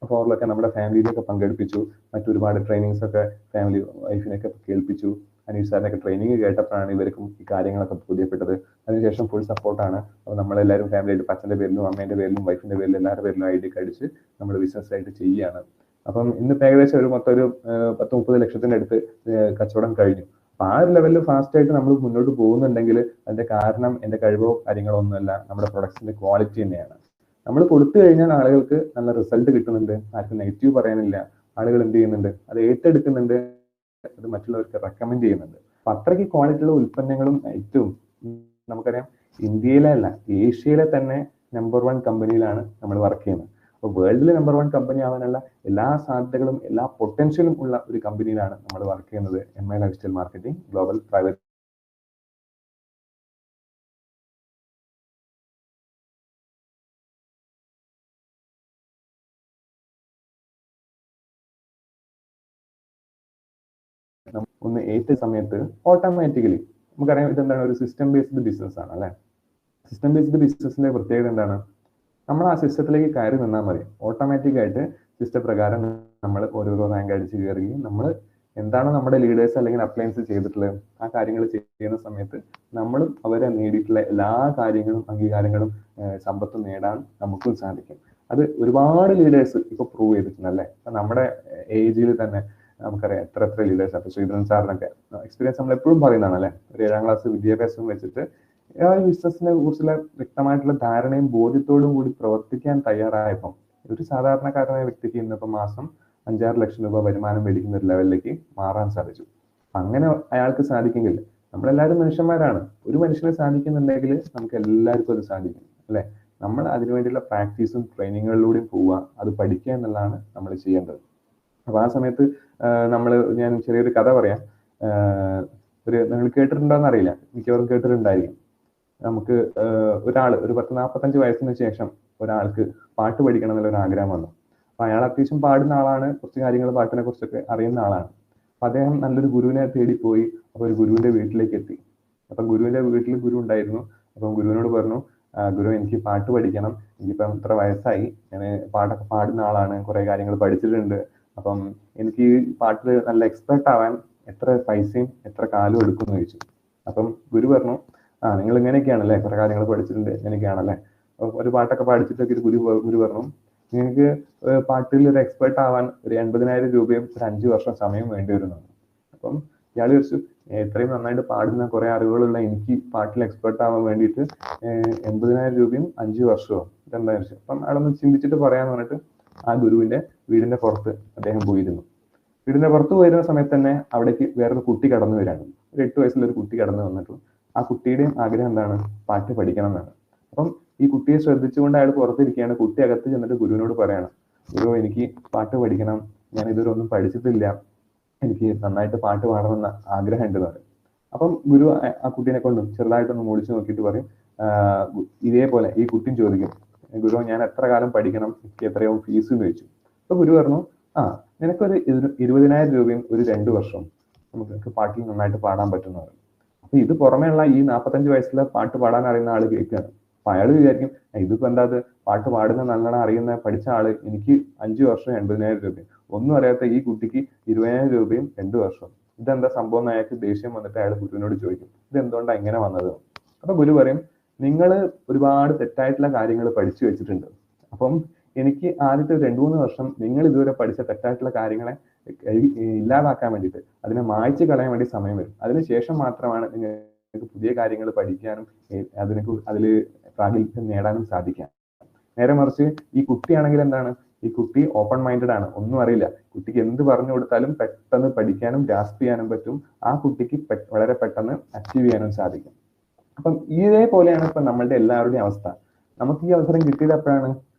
4-ലൊക്കെ നമ്മുടെ ഫാമിലിയിലൊക്കെ പങ്കെടുപ്പിച്ചു. മറ്റൊരുപാട് ട്രെയിനിങ്സ് ഒക്കെ ഫാമിലി വൈഫിനൊക്കെ കേൾപ്പിച്ചു. അനീഷ് സാറിനൊക്കെ ട്രെയിനിങ് കേട്ടപ്പോഴാണ് ഇവർക്കും ഈ കാര്യങ്ങളൊക്കെ ബോധ്യപ്പെട്ടത്. അതിനുശേഷം ഫുൾ സപ്പോർട്ടാണ്. അപ്പോൾ നമ്മളെല്ലാവരും ഫാമിലിയായിട്ട് അച്ഛൻ്റെ പേരിലും അമ്മേൻ്റെ പേരിലും വൈഫിൻ്റെ പേരിലും എല്ലാവരുടെ പേരിലും ID ഒക്കെ അടിച്ച് നമ്മൾ ബിസിനസ് ആയിട്ട് ചെയ്യുകയാണ്. അപ്പം ഇന്നിപ്പോൾ ഏകദേശം മൊത്തം ഒരു 10-30 ലക്ഷത്തിൻ്റെ അടുത്ത് കച്ചവടം കഴിഞ്ഞു. അപ്പൊ ആ ഒരു ലെവലിൽ ഫാസ്റ്റ് ആയിട്ട് നമ്മൾ മുന്നോട്ട് പോകുന്നുണ്ടെങ്കിൽ അതിന്റെ കാരണം എന്റെ കഴിവോ കാര്യങ്ങളോ ഒന്നുമല്ല, നമ്മുടെ പ്രൊഡക്ട്സിന്റെ ക്വാളിറ്റി തന്നെയാണ്. നമ്മൾ കൊടുത്തു കഴിഞ്ഞാൽ ആളുകൾക്ക് നല്ല റിസൾട്ട് കിട്ടുന്നുണ്ട്, ആർക്കും നെഗറ്റീവ് പറയാനില്ല. ആളുകൾ എന്ത് ചെയ്യുന്നുണ്ട്, അത് ഏറ്റെടുക്കുന്നുണ്ട്, അത് മറ്റുള്ളവർക്ക് റെക്കമെൻഡ് ചെയ്യുന്നുണ്ട്. അപ്പൊ അത്രയ്ക്ക് ക്വാളിറ്റിയുള്ള ഉൽപ്പന്നങ്ങളും ഏറ്റവും നമുക്കറിയാം ഇന്ത്യയിലെ അല്ല ഏഷ്യയിലെ തന്നെ നമ്പർ 1 കമ്പനിയിലാണ് നമ്മൾ വർക്ക് ചെയ്യുന്നത്. അപ്പോൾ വേൾഡിലെ നമ്പർ 1 കമ്പനി ആവാനുള്ള എല്ലാ സാധ്യതകളും എല്ലാ പൊട്ടൻഷ്യലും ഉള്ള ഒരു കമ്പനിയിലാണ് നമ്മൾ വർക്ക് ചെയ്യുന്നത്. MI lifestyle marketing global private ഒന്ന് ഏറ്റ സമയത്ത് ഓട്ടോമാറ്റിക്കലി നമുക്കറിയാം ഇതെന്താണ്, ഒരു സിസ്റ്റം ബേസ്ഡ് ബിസിനസ് ആണ് അല്ലെ. സിസ്റ്റം ബേസ്ഡ് ബിസിനസിന്റെ പ്രത്യേകത എന്താണ്? നമ്മൾ ആ സിസ്റ്റത്തിലേക്ക് കയറി നിന്നാൽ മതി, ഓട്ടോമാറ്റിക് ആയിട്ട് സിസ്റ്റം പ്രകാരം നമ്മൾ ഓരോരോ റാങ്ക് അടിച്ച് കയറുകയും നമ്മൾ എന്താണ് നമ്മുടെ ലീഡേഴ്സ് അല്ലെങ്കിൽ അപ്ലയൻസ് ചെയ്തിട്ടുള്ളത് ആ കാര്യങ്ങൾ ചെയ്യുന്ന സമയത്ത് നമ്മളും അവരെ നേടിയിട്ടുള്ള എല്ലാ കാര്യങ്ങളും അംഗീകാരങ്ങളും സമ്പത്തും നേടാൻ നമുക്കും സാധിക്കും. അത് ഒരുപാട് ലീഡേഴ്സ് ഇപ്പൊ പ്രൂവ് ചെയ്തിട്ടുണ്ട് അല്ലെ. നമ്മുടെ ഏജിൽ തന്നെ നമുക്കറിയാം എത്ര ലീഡേഴ്സ്. അപ്പൊ ശ്രീധരൻ സാറിനൊക്കെ എക്സ്പീരിയൻസ് നമ്മൾ എപ്പോഴും പറയുന്നതാണ് അല്ലെ. ഒരു 7ാം ക്ലാസ് വിദ്യാഭ്യാസം വെച്ചിട്ട് ആ ഒരു ബിസിനസിനെ കുറിച്ചുള്ള വ്യക്തമായിട്ടുള്ള ധാരണയും ബോധ്യത്തോടും കൂടി പ്രവർത്തിക്കാൻ തയ്യാറായപ്പം ഒരു സാധാരണക്കാരനായ വ്യക്തിക്ക് ഇന്നിപ്പോ മാസം 5-6 ലക്ഷം രൂപ വരുമാനം മേടിക്കുന്ന ഒരു ലെവലിലേക്ക് മാറാൻ സാധിച്ചു. അങ്ങനെ അയാൾക്ക് സാധിക്കെങ്കിൽ, നമ്മളെല്ലാവരും മനുഷ്യന്മാരാണ്, ഒരു മനുഷ്യനെ സാധിക്കുന്നുണ്ടെങ്കിൽ നമുക്ക് എല്ലാവർക്കും അത് സാധിക്കും അല്ലെ. നമ്മൾ അതിനുവേണ്ടിയുള്ള പ്രാക്ടീസും ട്രെയിനിങ്ങുകളിലൂടെയും പോവുക, അത് പഠിക്കുക എന്നുള്ളതാണ് നമ്മൾ ചെയ്യേണ്ടത്. അപ്പൊ ആ സമയത്ത് ഞാൻ ചെറിയൊരു കഥ പറയാം. നിങ്ങൾ കേട്ടിട്ടുണ്ടോന്ന് അറിയില്ല, മിക്കവാറും കേട്ടിട്ടുണ്ടായിരിക്കും. നമുക്ക് ഒരാൾ ഒരു 10-45 വയസ്സിന് ശേഷം ഒരാൾക്ക് പാട്ട് പഠിക്കണം എന്നുള്ള ഒരു ആഗ്രഹം വന്നു. അപ്പൊ അയാൾ അത്യാവശ്യം പാടുന്ന ആളാണ്, കുറച്ച് കാര്യങ്ങൾ പാട്ടിനെ കുറിച്ചൊക്കെ അറിയുന്ന ആളാണ്. അപ്പൊ അദ്ദേഹം നല്ലൊരു ഗുരുവിനെ തേടിപ്പോയി. അപ്പൊ ഒരു ഗുരുവിന്റെ വീട്ടിലേക്ക് എത്തി. അപ്പൊ ഗുരുവിന്റെ വീട്ടിൽ ഗുരു ഉണ്ടായിരുന്നു. അപ്പം ഗുരുവിനോട് പറഞ്ഞു, ഗുരു എനിക്ക് പാട്ട് പഠിക്കണം, എനിക്കിപ്പം ഇത്ര വയസ്സായി, ഞാൻ പാട്ടൊക്കെ പാടുന്ന ആളാണ്, കുറെ കാര്യങ്ങൾ പഠിച്ചിട്ടുണ്ട്, അപ്പം എനിക്ക് പാട്ടിൽ നല്ല എക്സ്പെർട്ട് ആവാൻ എത്ര പൈസയും എത്ര കാലം എടുക്കും എന്ന് ചോദിച്ചു. അപ്പം ഗുരു പറഞ്ഞു, നിങ്ങൾ ഇങ്ങനെയൊക്കെയാണല്ലേ, കുറെ കാര്യങ്ങൾ പഠിച്ചിട്ടുണ്ട്, ഇങ്ങനെയൊക്കെയാണല്ലേ. ഒരു പാട്ടൊക്കെ പഠിച്ചിട്ടൊക്കെ ഗുരു പറഞ്ഞു, നിങ്ങൾക്ക് പാട്ടിൽ ഒരു എക്സ്പെർട്ട് ആവാൻ ഒരു 80,000 രൂപയും ഒരു 5 വർഷം സമയം വേണ്ടി വരുന്നതാണ്. അപ്പം ഇയാൾ ചോദിച്ചു, ഇത്രയും നന്നായിട്ട് പാടുന്ന കുറെ അറിവുകളുള്ള എനിക്ക് പാട്ടിൽ എക്സ്പെർട്ട് ആവാൻ വേണ്ടിയിട്ട് 80,000 രൂപയും 5 വർഷവും ഇതെന്താ ചോദിച്ചു. അപ്പം അയാളൊന്ന് ചിന്തിച്ചിട്ട് പറയാന്ന് പറഞ്ഞിട്ട് ആ ഗുരുവിന്റെ വീടിന്റെ പുറത്ത് അദ്ദേഹം പോയിരുന്നു. വീടിന്റെ പുറത്ത് പോയിരുന്ന സമയത്ത് തന്നെ അവിടേക്ക് വേറൊരു കുട്ടി കടന്നു വരികയാണ്. ഒരു 8 വയസ്സുള്ള ഒരു കുട്ടി കടന്നു വന്നിട്ട് ആ കുട്ടിയുടെയും ആഗ്രഹം എന്താണ്? പാട്ട് പഠിക്കണം എന്നാണ്. അപ്പം ഈ കുട്ടിയെ ശ്രദ്ധിച്ചുകൊണ്ട് അയാൾ പുറത്തിരിക്കുകയാണ്. കുട്ടി അകത്ത് ചെന്നിട്ട് ഗുരുവിനോട് പറയാണ്, ഗുരു എനിക്ക് പാട്ട് പഠിക്കണം, ഞാൻ ഇതുവരെ ഒന്നും പഠിച്ചിട്ടില്ല, എനിക്ക് നന്നായിട്ട് പാട്ട് പാടണമെന്ന ആഗ്രഹം ഉണ്ട് പറയും. അപ്പം ഗുരു ആ കുട്ടീനെ കൊണ്ട് ചെറുതായിട്ടൊന്ന് മൂളിച്ചു നോക്കിയിട്ട് പറയും, ഇതേപോലെ ഈ കുട്ടിയും ചോദിക്കും, ഗുരു ഞാൻ എത്ര കാലം പഠിക്കണം, എനിക്ക് എത്രയോ ഫീസ് എന്ന് ചോദിച്ചു. അപ്പൊ ഗുരു പറഞ്ഞു, നിനക്കൊരു 20,000 രൂപയും ഒരു 2 വർഷവും നമുക്ക് പാട്ടിൽ നന്നായിട്ട് പാടാൻ പറ്റുന്നതാണ്. അപ്പൊ ഇത് പുറമേയുള്ള ഈ 45 വയസ്സിലെ പാട്ട് പാടാൻ അറിയുന്ന ആള് കേൾക്കുകയാണ്. അപ്പൊ അയാൾ വിചാരിക്കും, ഇതിപ്പോ എന്താ പാട്ട് പാടുന്ന നല്ലോണം അറിയുന്ന പഠിച്ച ആള്, എനിക്ക് 5 വർഷം 80,000 രൂപയും, ഒന്നും അറിയാത്ത ഈ കുട്ടിക്ക് 20,000 രൂപയും 2 വർഷവും, ഇതെന്താ സംഭവം എന്ന് അയാൾക്ക് ദേഷ്യം വന്നിട്ട് അയാൾ ഗുരുവിനോട് ചോദിക്കും, ഇത് എന്തുകൊണ്ടാണ് ഇങ്ങനെ വന്നത്? അപ്പൊ ഗുരു പറയും, നിങ്ങൾ ഒരുപാട് തെറ്റായിട്ടുള്ള കാര്യങ്ങൾ പഠിച്ചു വെച്ചിട്ടുണ്ട്. അപ്പം എനിക്ക് ആദ്യത്തെ 2-3 വർഷം നിങ്ങൾ ഇതുവരെ പഠിച്ച തെറ്റായിട്ടുള്ള കാര്യങ്ങളെ ഇല്ലാതാക്കാൻ വേണ്ടിയിട്ട്, അതിനെ മായ്ച്ചു കളയാൻ വേണ്ടി സമയം വരും. അതിനുശേഷം മാത്രമാണ് നിങ്ങൾക്ക് പുതിയ കാര്യങ്ങൾ പഠിക്കാനും അതിൽ പ്രാഗൽഭ്യം നേടാനും സാധിക്കാം. നേരെ മറിച്ച് ഈ കുട്ടിയാണെങ്കിൽ എന്താണ്, ഈ കുട്ടി ഓപ്പൺ മൈൻഡഡ് ആണ്, ഒന്നും അറിയില്ല. കുട്ടിക്ക് എന്ത് പറഞ്ഞു കൊടുത്താലും പെട്ടെന്ന് പഠിക്കാനും ഗ്രാസ്പ് ചെയ്യാനും പറ്റും. ആ കുട്ടിക്ക് വളരെ പെട്ടെന്ന് അച്ചീവ് ചെയ്യാനും സാധിക്കും. അപ്പം ഇതേപോലെയാണ് ഇപ്പൊ നമ്മളുടെ എല്ലാവരുടെയും അവസ്ഥ. നമുക്ക് ഈ അവസരം കിട്ടിയത് എപ്പോഴാണ്?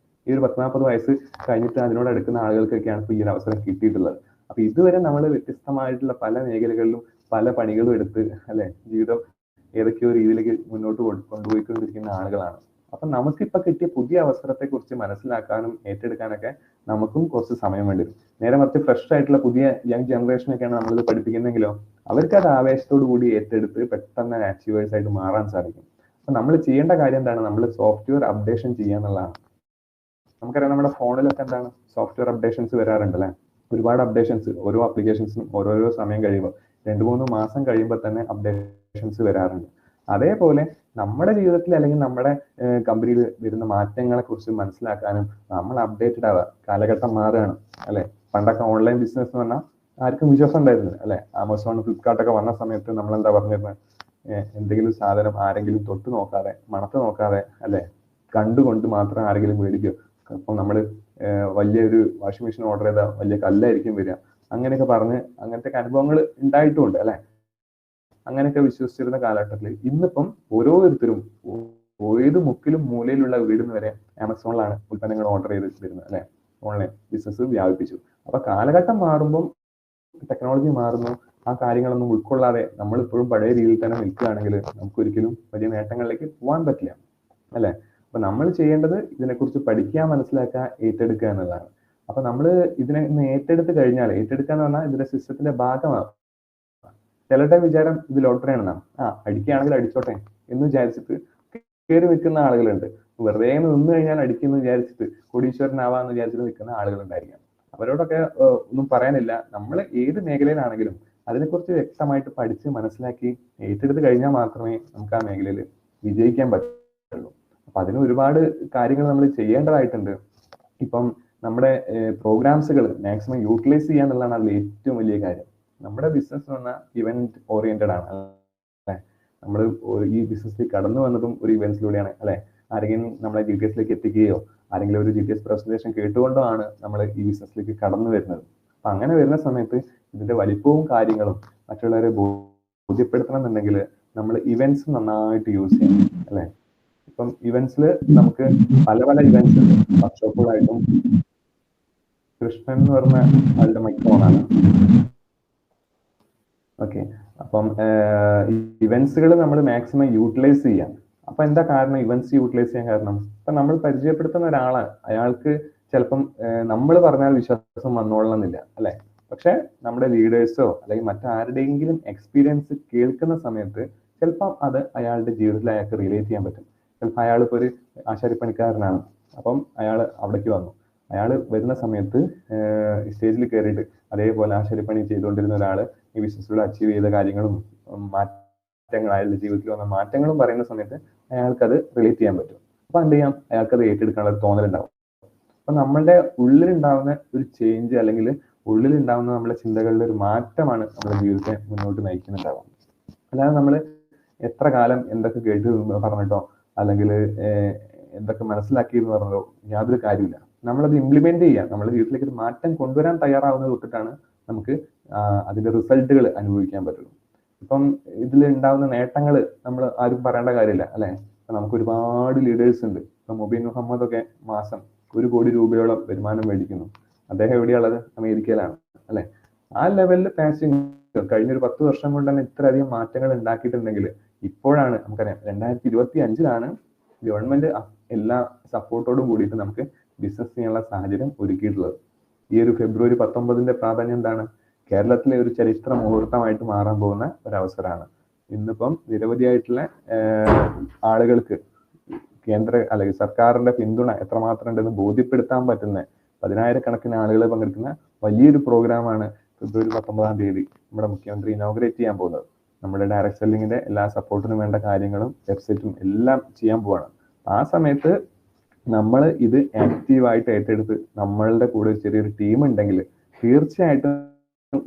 ഈ ഒരു 10-40 വയസ്സ് കഴിഞ്ഞിട്ട് അതിനോട് അടുക്കുന്ന ആളുകൾക്കൊക്കെയാണ് ഇപ്പൊ ഈ ഒരു അവസരം കിട്ടിയിട്ടുള്ളത്. അപ്പൊ ഇതുവരെ നമ്മൾ വ്യത്യസ്തമായിട്ടുള്ള പല മേഖലകളിലും പല പണികളും എടുത്ത് അല്ലെ, ജീവിതം ഏതൊക്കെയോ രീതിയിലേക്ക് മുന്നോട്ട് കൊണ്ടുപോയിക്കൊണ്ടിരിക്കുന്ന ആളുകളാണ്. അപ്പൊ നമുക്കിപ്പൊ കിട്ടിയ പുതിയ അവസരത്തെ കുറിച്ച് മനസ്സിലാക്കാനും ഏറ്റെടുക്കാനൊക്കെ നമുക്കും കുറച്ച് സമയം വേണ്ടി വരും. നേരെ മറിച്ച് ഫ്രഷ് ആയിട്ടുള്ള പുതിയ യങ് ജനറേഷനൊക്കെയാണ് നമ്മളിത് പഠിപ്പിക്കുന്നെങ്കിലോ അവർക്ക് അത് ആവേശത്തോടു കൂടി ഏറ്റെടുത്ത് പെട്ടെന്ന് അച്ചീവേഴ്സ് ആയിട്ട് മാറാൻ സാധിക്കും. അപ്പൊ നമ്മൾ ചെയ്യേണ്ട കാര്യം എന്താണ്? നമ്മൾ സോഫ്റ്റ്വെയർ അപ്ഡേഷൻ ചെയ്യുക എന്നുള്ളതാണ്. നമുക്കറിയാം നമ്മുടെ ഫോണിലൊക്കെ എന്താണ് സോഫ്റ്റ്വെയർ അപ്ഡേഷൻസ് വരാറുണ്ട് അല്ലെ. ഒരുപാട് അപ്ഡേഷൻസ് ഓരോ ആപ്ലിക്കേഷൻസിനും ഓരോരോ സമയം കഴിയുമ്പോൾ 2-3 മാസം കഴിയുമ്പോൾ തന്നെ അപ്ഡേഷൻസ് വരാറുണ്ട്. അതേപോലെ നമ്മുടെ ജീവിതത്തിൽ അല്ലെങ്കിൽ നമ്മുടെ കമ്പനിയിൽ വരുന്ന മാറ്റങ്ങളെ കുറിച്ച് മനസ്സിലാക്കാനും നമ്മൾ അപ്ഡേറ്റഡ് ആവുക. കാലഘട്ടം മാറുകയാണ് അല്ലെ. പണ്ടൊക്കെ ഓൺലൈൻ ബിസിനസ് എന്ന് പറഞ്ഞാൽ ആർക്കും വിശ്വാസം ഉണ്ടായിരുന്നില്ല അല്ലെ. ആമസോൺ, ഫ്ലിപ്കാർട്ടൊക്കെ വന്ന സമയത്ത് നമ്മൾ എന്താ പറഞ്ഞിരുന്നത്? എന്തെങ്കിലും സാധനം ആരെങ്കിലും തൊട്ട് നോക്കാതെ മണത്ത് നോക്കാതെ അല്ലെ, കണ്ടുകൊണ്ട് മാത്രം ആരെങ്കിലും മേടിക്കുക. അപ്പം നമ്മൾ വലിയൊരു വാഷിംഗ് മെഷീൻ ഓർഡർ ചെയ്താൽ വലിയ കല്ലായിരിക്കും വരിക, അങ്ങനെയൊക്കെ പറഞ്ഞ് അങ്ങനത്തെ അനുഭവങ്ങൾ ഉണ്ടായിട്ടുമുണ്ട് അല്ലെ. അങ്ങനെയൊക്കെ വിശ്വസിച്ചിരുന്ന കാലഘട്ടത്തിൽ ഇന്നിപ്പം ഓരോരുത്തരും ഏത് മുക്കിലും മൂലയിലുള്ള വീടിന് വരെ ആമസോണിലാണ് ഉൽപ്പന്നങ്ങൾ ഓർഡർ ചെയ്ത് തരുന്നത്, അല്ലെ? ഓൺലൈൻ ബിസിനസ് വ്യാപിപ്പിച്ചു. അപ്പൊ കാലഘട്ടം മാറുമ്പോൾ ടെക്നോളജി മാറുന്നു, ആ കാര്യങ്ങളൊന്നും ഉൾക്കൊള്ളാതെ നമ്മളിപ്പോഴും പഴയ രീതിയിൽ തന്നെ നിൽക്കുകയാണെങ്കിൽ നമുക്ക് ഒരിക്കലും വലിയ നേട്ടങ്ങളിലേക്ക് പോകാൻ പറ്റില്ല, അല്ലെ? അപ്പൊ നമ്മൾ ചെയ്യേണ്ടത് ഇതിനെക്കുറിച്ച് പഠിക്കുക, മനസ്സിലാക്കുക, ഏറ്റെടുക്കുക എന്നുള്ളതാണ്. അപ്പൊ നമ്മൾ ഇതിനെ ഏറ്റെടുത്ത് കഴിഞ്ഞാൽ, ഏറ്റെടുക്കുക എന്ന് പറഞ്ഞാൽ ഇതിന്റെ സിസ്റ്റത്തിന്റെ ഭാഗമാണ്. ചിലരുടെ വിചാരം ഇത് ലോട്ടറി ആണെന്നാണ്. അടിക്കുകയാണെങ്കിൽ അടിച്ചോട്ടെ എന്ന് വിചാരിച്ചിട്ട് കയറി നിൽക്കുന്ന ആളുകളുണ്ട്. വെറുതെ നിന്ന് കഴിഞ്ഞാൽ അടിക്കുന്നു വിചാരിച്ചിട്ട് കോടീശ്വരനാവാന്ന് വിചാരിച്ചിട്ട് നിൽക്കുന്ന ആളുകളുണ്ടായിരിക്കാം. അവരോടൊക്കെ ഒന്നും പറയാനില്ല. നമ്മൾ ഏത് മേഖലയിലാണെങ്കിലും അതിനെക്കുറിച്ച് വ്യക്തമായിട്ട് പഠിച്ച് മനസ്സിലാക്കി ഏറ്റെടുത്ത് കഴിഞ്ഞാൽ മാത്രമേ നമുക്ക് ആ മേഖലയിൽ വിജയിക്കാൻ പറ്റുള്ളൂ. അപ്പൊ അതിന് ഒരുപാട് കാര്യങ്ങൾ നമ്മൾ ചെയ്യേണ്ടതായിട്ടുണ്ട്. ഇപ്പം നമ്മുടെ പ്രോഗ്രാംസുകൾ മാക്സിമം യൂട്ടിലൈസ് ചെയ്യുക എന്നുള്ളതാണ് അതിൽ ഏറ്റവും വലിയ കാര്യം. നമ്മുടെ ബിസിനസ് എന്ന് പറഞ്ഞാൽ ഇവന്റ് ഓറിയന്റഡ് ആണ്, അല്ലെ? നമ്മൾ ഈ ബിസിനസ്സിൽ കടന്നു വന്നതും ഒരു ഇവന്റ്സിലൂടെയാണ്, അല്ലെ? ആരെങ്കിലും നമ്മളെ GTS എത്തിക്കുകയോ ആരെങ്കിലും ഒരു GTS പ്രസന്റേഷൻ കേട്ടുകൊണ്ടോ ആണ് നമ്മൾ ഈ ബിസിനസ്സിലേക്ക് കടന്നു വരുന്നത്. അപ്പൊ അങ്ങനെ വരുന്ന സമയത്ത് ഇതിന്റെ വലിപ്പവും കാര്യങ്ങളും മറ്റുള്ളവരെ ബോധ്യപ്പെടുത്തണം എന്നുണ്ടെങ്കിൽ നമ്മൾ ഇവന്റ്സ് നന്നായിട്ട് യൂസ് ചെയ്യണം, അല്ലെ? ഇപ്പം ഇവന്റ്സിൽ നമുക്ക് പല പല ഇവന്റ്സ് ഉണ്ട്. വർക്ക്ഷോപ്പുകളായിട്ടും കൃഷ്ണൻ എന്ന് പറഞ്ഞ ആളുടെ മൈക്രോണാണ്. ഓക്കെ, അപ്പം ഇവന്റ്സുകൾ നമ്മൾ മാക്സിമം യൂട്ടിലൈസ് ചെയ്യാം. അപ്പൊ എന്താ കാരണം ഇവന്റ്സ് യൂട്ടിലൈസ് ചെയ്യാൻ കാരണം? ഇപ്പൊ നമ്മൾ പരിചയപ്പെടുത്തുന്ന ഒരാള്, അയാൾക്ക് ചിലപ്പം നമ്മൾ പറഞ്ഞാൽ വിശ്വാസം വന്നോളണമെന്നില്ല, അല്ലെ? പക്ഷെ നമ്മുടെ ലീഡേഴ്സോ അല്ലെങ്കിൽ മറ്റാരുടെയെങ്കിലും എക്സ്പീരിയൻസ് കേൾക്കുന്ന സമയത്ത് ചിലപ്പം അത് അയാളുടെ ജീവിതത്തിൽ അയാൾക്ക് റിലേറ്റ് ചെയ്യാൻ പറ്റും. ചിലപ്പോൾ അയാൾ ഇപ്പോൾ ഒരു ആശാരിപ്പണിക്കാരനാണ്, അപ്പം അയാൾ അവിടേക്ക് വന്നു. അയാൾ വരുന്ന സമയത്ത് സ്റ്റേജിൽ കയറിയിട്ട് അതേപോലെ ആശാരിപ്പണി ചെയ്തുകൊണ്ടിരുന്ന ഒരാള് ഈ ബിസിനസ്സിലൂടെ അച്ചീവ് ചെയ്ത കാര്യങ്ങളും മാറ്റങ്ങൾ, അയാളുടെ ജീവിതത്തിൽ വന്ന മാറ്റങ്ങളും പറയുന്ന സമയത്ത് അയാൾക്കത് റിലേറ്റ് ചെയ്യാൻ പറ്റും. അപ്പൊ എന്ത് ചെയ്യാം, അയാൾക്കത് ഏറ്റെടുക്കാനുള്ള ഒരു തോന്നലുണ്ടാവും. അപ്പൊ നമ്മളുടെ ഉള്ളിലുണ്ടാവുന്ന ഒരു ചേഞ്ച് അല്ലെങ്കിൽ ഉള്ളിലുണ്ടാവുന്ന നമ്മുടെ ചിന്തകളിലെ ഒരു മാറ്റമാണ് നമ്മുടെ ജീവിതത്തെ മുന്നോട്ട് നയിക്കുന്നുണ്ടാവുക. അല്ലാതെ നമ്മൾ എത്ര കാലം എന്തൊക്കെ കേട്ട് പറഞ്ഞിട്ടോ അല്ലെങ്കിൽ എന്തൊക്കെ മനസ്സിലാക്കിയെന്ന് പറഞ്ഞതോ യാതൊരു കാര്യമില്ല. നമ്മളത് ഇംപ്ലിമെന്റ് ചെയ്യാം, നമ്മുടെ ജീവിതത്തിലേക്ക് ഒരു മാറ്റം കൊണ്ടുവരാൻ തയ്യാറാവുന്നത് തൊട്ടിട്ടാണ് നമുക്ക് അതിന്റെ റിസൾട്ടുകൾ അനുഭവിക്കാൻ പറ്റുള്ളൂ. ഇപ്പം ഇതിൽ ഉണ്ടാവുന്ന നേട്ടങ്ങൾ നമ്മൾ ആരും പറയേണ്ട കാര്യമില്ല, അല്ലെ? നമുക്ക് ഒരുപാട് ലീഡേഴ്സ് ഉണ്ട്. ഇപ്പൊ മുബീൻ മുഹമ്മദ് ഒക്കെ മാസം 1 കോടി രൂപയോളം വരുമാനം മേടിക്കുന്നു. അദ്ദേഹം എവിടെയുള്ളത്? അമേരിക്കയിലാണ്, അല്ലെ? ആ ലെവലിൽ പാസിംഗ് കഴിഞ്ഞൊരു 10 വർഷം കൊണ്ട് തന്നെ ഇത്രയധികം മാറ്റങ്ങൾ ഉണ്ടാക്കിയിട്ടുണ്ടെങ്കിൽ ഇപ്പോഴാണ് നമുക്കറിയാം 2025 ഗവൺമെന്റ് എല്ലാ സപ്പോർട്ടോടും കൂടിയിട്ട് നമുക്ക് ബിസിനസ് ചെയ്യാനുള്ള സാഹചര്യം ഒരുക്കിയിട്ടുള്ളത്. ഈ ഒരു ഫെബ്രുവരി 19 പ്രാധാന്യം എന്താണ്? കേരളത്തിലെ ഒരു ചരിത്ര മുഹൂർത്തമായിട്ട് മാറാൻ പോകുന്ന ഒരവസരമാണ്. ഇന്നിപ്പം നിരവധിയായിട്ടുള്ള ആളുകൾക്ക് കേന്ദ്ര അല്ലെങ്കിൽ സർക്കാരിന്റെ പിന്തുണ എത്രമാത്രം ഉണ്ടെന്ന് ബോധ്യപ്പെടുത്താൻ പറ്റുന്ന 10,000-കണക്കിന് ആളുകൾ പങ്കെടുക്കുന്ന വലിയൊരു പ്രോഗ്രാമാണ് ഫെബ്രുവരി 19 നമ്മുടെ മുഖ്യമന്ത്രി ഇനോഗ്രേറ്റ് ചെയ്യാൻ പോകുന്നത്. നമ്മുടെ ഡയറക്ട് സെല്ലിങ്ങിന്റെ എല്ലാ സപ്പോർട്ടിനും വേണ്ട കാര്യങ്ങളും വെബ്സൈറ്റും എല്ലാം ചെയ്യാൻ പോവാണ്. ആ സമയത്ത് നമ്മൾ ഇത് ആക്റ്റീവായിട്ട് ഏറ്റെടുത്ത് നമ്മളുടെ കൂടെ ചെറിയൊരു ടീം ഉണ്ടെങ്കിൽ തീർച്ചയായിട്ടും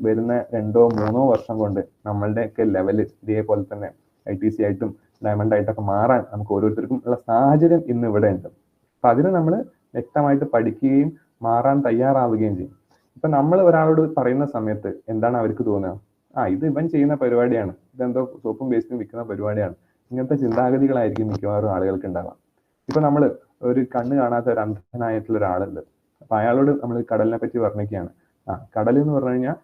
വരുന്ന 2-3 വർഷം കൊണ്ട് നമ്മളുടെയൊക്കെ ലെവല് ഇതേപോലെ തന്നെ ITC ആയിട്ടും ഡയമണ്ട് ആയിട്ടൊക്കെ മാറാൻ നമുക്ക് ഓരോരുത്തർക്കും ഉള്ള സാഹചര്യം ഇന്ന് ഇവിടെ ഉണ്ട്. അപ്പൊ അതിന് നമ്മൾ വ്യക്തമായിട്ട് പഠിക്കുകയും മാറാൻ തയ്യാറാവുകയും ചെയ്യും. ഇപ്പൊ നമ്മൾ ഒരാളോട് പറയുന്ന സമയത്ത് എന്താണ് അവർക്ക് തോന്നുക? ഇത് ഇവൻ ചെയ്യുന്ന പരിപാടിയാണ്, ഇതെന്തോ സോപ്പും പേസ്റ്റും വിൽക്കുന്ന പരിപാടിയാണ്. ഇങ്ങനത്തെ ചിന്താഗതികളായിരിക്കും മിക്കവാറും ആളുകൾക്ക് ഉണ്ടാവാം. ഇപ്പൊ നമ്മൾ ഒരു കണ്ണ് കാണാത്ത ഒരു അന്ധനായിട്ടുള്ള ഒരാളുണ്ട്. അപ്പൊ അയാളോട് നമ്മൾ കടലിനെ പറ്റി വർണ്ണിക്കുകയാണ്. കടൽ എന്ന് പറഞ്ഞു കഴിഞ്ഞാൽ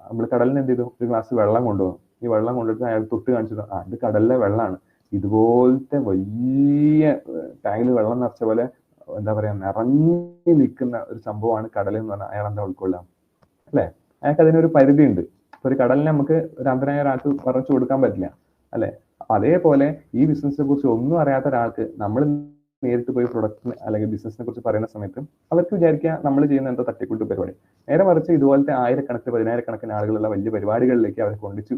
നമ്മൾ കടലിന് എന്ത് ചെയ്തു? ഒരു ഗ്ലാസ് വെള്ളം കൊണ്ടുപോകും. ഈ വെള്ളം കൊണ്ടിട്ട് അയാൾ തൊട്ട് കാണിച്ചത് ഇത് കടലിലെ വെള്ളമാണ്. ഇതുപോലത്തെ വലിയ ടാങ്കിൽ വെള്ളം നിറച്ച പോലെ എന്താ പറയാ നിറഞ്ഞു നിൽക്കുന്ന ഒരു സംഭവമാണ് കടൽ എന്ന് പറഞ്ഞാൽ അയാൾ എന്താ ഉൾക്കൊള്ളാം, അല്ലെ? അയാൾക്ക് അതിനൊരു പരിധി ഉണ്ട്. ഒരു കടലിനെ നമുക്ക് ഒരു അന്ധനായ ഒരാൾക്ക് പറഞ്ഞു കൊടുക്കാൻ പറ്റില്ല, അല്ലെ? അപ്പൊ അതേപോലെ ഈ ബിസിനസിനെ കുറിച്ച് ഒന്നും അറിയാത്ത ഒരാൾക്ക് നമ്മൾ നേരിട്ട് പോയി പ്രൊഡക്റ്റിന് അല്ലെങ്കിൽ ബിസിനസിനെ കുറിച്ച് പറയുന്ന സമയത്ത് അവർക്ക് വിചാരിക്കുക നമ്മൾ ചെയ്യുന്ന എന്തോ തട്ടിക്കൂട്ട് പരിപാടി. നേരെ മറിച്ച് ഇതുപോലത്തെ 1000-കണക്കിന് 10,000-കണക്കിന് ആളുകളുള്ള വലിയ പരിപാടികളിലേക്ക് അവരെ കൊണ്ടിച്ചു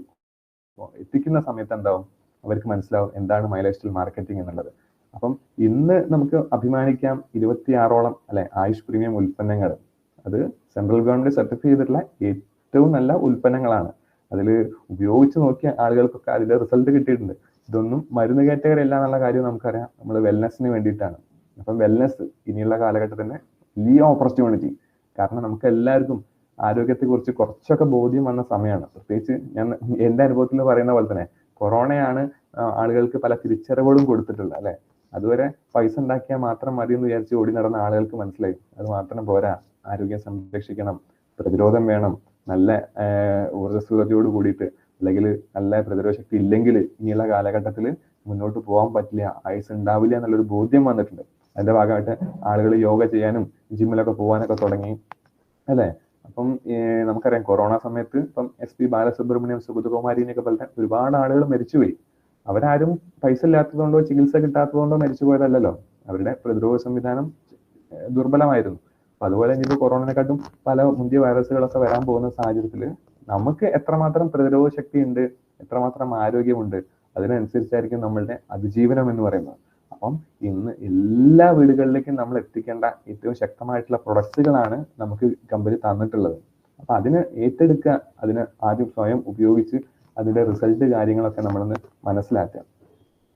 എത്തിക്കുന്ന സമയത്ത് എന്താവും? അവർക്ക് മനസ്സിലാവും എന്താണ് മൈ ലൈഫ് സ്റ്റൈൽ മാർക്കറ്റിംഗ് എന്നുള്ളത്. അപ്പം ഇന്ന് നമുക്ക് അഭിമാനിക്കാം 26ഓളം അല്ലെ ആയുഷ് പ്രീമിയം ഉൽപ്പന്നങ്ങൾ. അത് സെൻട്രൽ ഗവൺമെന്റ് സർട്ടിഫൈ ചെയ്തിട്ടുള്ള ഏറ്റവും നല്ല ഉൽപ്പന്നങ്ങളാണ്. അതിൽ ഉപയോഗിച്ച് നോക്കിയ ആളുകൾക്കൊക്കെ അതിന്റെ റിസൾട്ട് കിട്ടിയിട്ടുണ്ട്. ഇതൊന്നും മരുന്ന് കാറ്റഗറി അല്ല എന്നുള്ള കാര്യം നമുക്കറിയാം. നമ്മൾ വെൽനെസ്സിന് വേണ്ടിയിട്ടാണ്. അപ്പം വെൽനെസ് ഇനിയുള്ള കാലഘട്ടത്തിന്റെ വലിയ ഓപ്പർച്യൂണിറ്റി. കാരണം നമുക്ക് എല്ലാവർക്കും ആരോഗ്യത്തെ കുറിച്ച് കുറച്ചൊക്കെ ബോധ്യം വന്ന സമയമാണ്. പ്രത്യേകിച്ച് ഞാൻ എന്റെ അനുഭവത്തിൽ പറയുന്ന പോലെ തന്നെ കൊറോണയാണ് ആളുകൾക്ക് പല തിരിച്ചറിവുകളും കൊടുത്തിട്ടുള്ളത്, അല്ലെ? അതുവരെ പൈസ ഉണ്ടാക്കിയാൽ മാത്രം മതി എന്ന് വിചാരിച്ച് ഓടി നടന്ന ആളുകൾക്ക് മനസ്സിലായി അത് മാത്രം പോരാ, ആരോഗ്യം സംരക്ഷിക്കണം, പ്രതിരോധം വേണം, നല്ല ഊർജ്ജസ്വലതയോട് കൂടിയിട്ട്, അല്ലെങ്കിൽ നല്ല പ്രതിരോധ ശക്തി ഇല്ലെങ്കിൽ ഇനിയുള്ള കാലഘട്ടത്തിൽ മുന്നോട്ട് പോകാൻ പറ്റില്ല, ആയുസ് ഉണ്ടാവില്ല എന്നുള്ളൊരു ബോധ്യം വന്നിട്ടുണ്ട്. അതിന്റെ ഭാഗമായിട്ട് ആളുകൾ യോഗ ചെയ്യാനും ജിമ്മിലൊക്കെ പോകാനൊക്കെ തുടങ്ങി അല്ലെ. അപ്പം നമുക്കറിയാം കൊറോണ സമയത്ത് ഇപ്പം SP ബാലസുബ്രഹ്മണ്യം, സുഗതകുമാരിനെയൊക്കെ പോലത്തെ ഒരുപാട് ആളുകൾ മരിച്ചുപോയി. അവരാരും പൈസ ഇല്ലാത്തതുകൊണ്ടോ ചികിത്സ കിട്ടാത്തതുകൊണ്ടോ മരിച്ചു പോയതല്ലല്ലോ, അവരുടെ പ്രതിരോധ സംവിധാനം ദുർബലമായിരുന്നു. അപ്പൊ അതുപോലെ ഇനിയിപ്പോ കൊറോണനെക്കാട്ടും പല മുന്തിയ വൈറസുകളൊക്കെ വരാൻ പോകുന്ന സാഹചര്യത്തിൽ നമുക്ക് എത്രമാത്രം പ്രതിരോധ ശക്തി ഉണ്ട്, എത്രമാത്രം ആരോഗ്യമുണ്ട്, അതിനനുസരിച്ചായിരിക്കും നമ്മളുടെ അതിജീവനം എന്ന് പറയുന്നത്. അപ്പം ഇന്ന് എല്ലാ വീടുകളിലേക്കും നമ്മൾ എത്തിക്കേണ്ട ഏറ്റവും ശക്തമായിട്ടുള്ള പ്രൊഡക്റ്റുകളാണ് നമുക്ക് കമ്പനി തന്നിട്ടുള്ളത്. അപ്പൊ അതിന് ഏറ്റെടുക്കുക, അതിന് ആദ്യം സ്വയം ഉപയോഗിച്ച് അതിന്റെ റിസൾട്ട് കാര്യങ്ങളൊക്കെ നമ്മളൊന്ന് മനസ്സിലാക്കുക.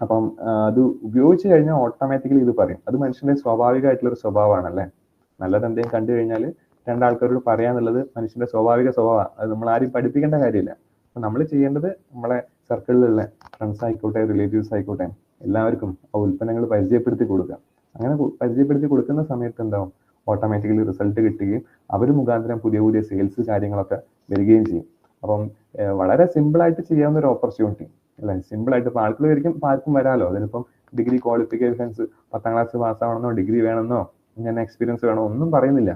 അപ്പം അത് ഉപയോഗിച്ച് കഴിഞ്ഞാൽ ഓട്ടോമാറ്റിക്കലി ഇത് പറയും. അത് മനുഷ്യന്റെ സ്വാഭാവികമായിട്ടുള്ള ഒരു സ്വഭാവമാണ് അല്ലെ. നല്ലത് എന്തെങ്കിലും കണ്ടു കഴിഞ്ഞാൽ രണ്ടാൾക്കാരോട് പറയാന്നുള്ളത് മനുഷ്യന്റെ സ്വാഭാവിക സ്വഭാവമാണ്. അത് നമ്മൾ ആരും പഠിപ്പിക്കേണ്ട കാര്യമില്ല. അപ്പൊ നമ്മൾ ചെയ്യേണ്ടത് നമ്മളെ സർക്കിളിലുള്ള ഫ്രണ്ട്സ് ആയിക്കോട്ടെ, റിലേറ്റീവ്സ് ആയിക്കോട്ടെ, എല്ലാവർക്കും ആ ഉൽപ്പന്നങ്ങൾ പരിചയപ്പെടുത്തി കൊടുക്കുക. അങ്ങനെ പരിചയപ്പെടുത്തി കൊടുക്കുന്ന സമയത്ത് എന്താവും, ഓട്ടോമാറ്റിക്കലി റിസൾട്ട് കിട്ടുകയും അവർ മുഖാന്തരം പുതിയ പുതിയ സെയിൽസ് കാര്യങ്ങളൊക്കെ വരികയും ചെയ്യും. അപ്പം വളരെ സിമ്പിൾ ആയിട്ട് ചെയ്യാവുന്ന ഒരു ഓപ്പർച്യൂണിറ്റി അല്ലെ. സിമ്പിൾ ആയിട്ട് ഇപ്പൊ ആൾക്കാർ ഒരിക്കലും ആർക്കും വരാലോ. അതിനിപ്പം ഡിഗ്രി ക്വാളിഫിക്കേഷൻസ് 10ാം ക്ലാസ് പാസ്സാവണമെന്നോ ഡിഗ്രി വേണമെന്നോ ഇങ്ങനെ എക്സ്പീരിയൻസ് വേണോ ഒന്നും പറയുന്നില്ല.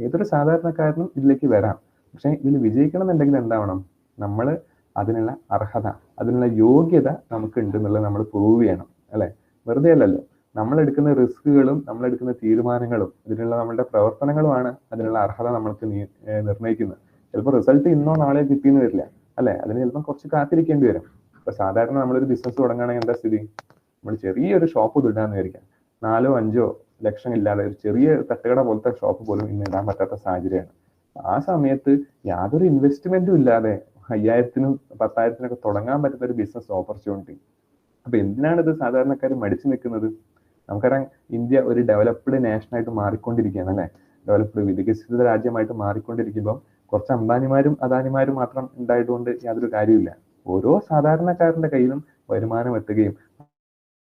ഏതൊരു സാധാരണക്കാരനും ഇതിലേക്ക് വരാം. പക്ഷെ ഇതിൽ വിജയിക്കണം എന്നുണ്ടെങ്കിൽ എന്താവണം, നമ്മൾ അതിനുള്ള അർഹത, അതിനുള്ള യോഗ്യത നമുക്ക് ഉണ്ട് എന്നുള്ളത് നമ്മൾ പ്രൂവ് ചെയ്യണം അല്ലെ. വെറുതെ അല്ലല്ലോ. നമ്മളെടുക്കുന്ന റിസ്കുകളും നമ്മളെടുക്കുന്ന തീരുമാനങ്ങളും ഇതിനുള്ള നമ്മളുടെ പ്രവർത്തനങ്ങളുമാണ് അതിനുള്ള അർഹത നമ്മൾക്ക് നിർണ്ണയിക്കുന്നത്. ചിലപ്പോൾ റിസൾട്ട് ഇന്നോ നാളെയോ കിട്ടിയെന്ന് വരില്ല അല്ലെ. അതിന് ചിലപ്പോൾ കുറച്ച് കാത്തിരിക്കേണ്ടി വരും. ഇപ്പൊ സാധാരണ നമ്മളൊരു ബിസിനസ് തുടങ്ങുകയാണെങ്കിൽ എന്താ സ്ഥിതി, നമ്മൾ ചെറിയൊരു ഷോപ്പ് ഇടാന്ന് വിചാരിക്കാം, 4-5 ലക്ഷം ഇല്ലാതെ ഒരു ചെറിയ തട്ടുകട പോലത്തെ ഷോപ്പ് പോലും ഇന്ന് ഇടാൻ പറ്റാത്ത സാഹചര്യമാണ്. ആ സമയത്ത് യാതൊരു ഇൻവെസ്റ്റ്മെന്റും ഇല്ലാതെ 5000-നും 10,000-നൊക്കെ തുടങ്ങാൻ പറ്റുന്ന ഒരു ബിസിനസ് ഓപ്പർച്യൂണിറ്റി. അപ്പൊ എന്തിനാണ് ഇത് സാധാരണക്കാർ മടിച്ചു നിൽക്കുന്നത്? നമുക്കറിയാം ഇന്ത്യ ഒരു ഡെവലപ്ഡ് നാഷനായിട്ട് മാറിക്കൊണ്ടിരിക്കുകയാണ് അല്ലെ. ഡെവലപ്ഡ് വികസിത രാജ്യമായിട്ട് മാറിക്കൊണ്ടിരിക്കുമ്പോൾ കുറച്ച് അംബാനിമാരും അദാനിമാരും മാത്രം ഉണ്ടായതുകൊണ്ട് യാതൊരു കാര്യമില്ല. ഓരോ സാധാരണക്കാരന്റെ കയ്യിലും വരുമാനം എത്തുകയും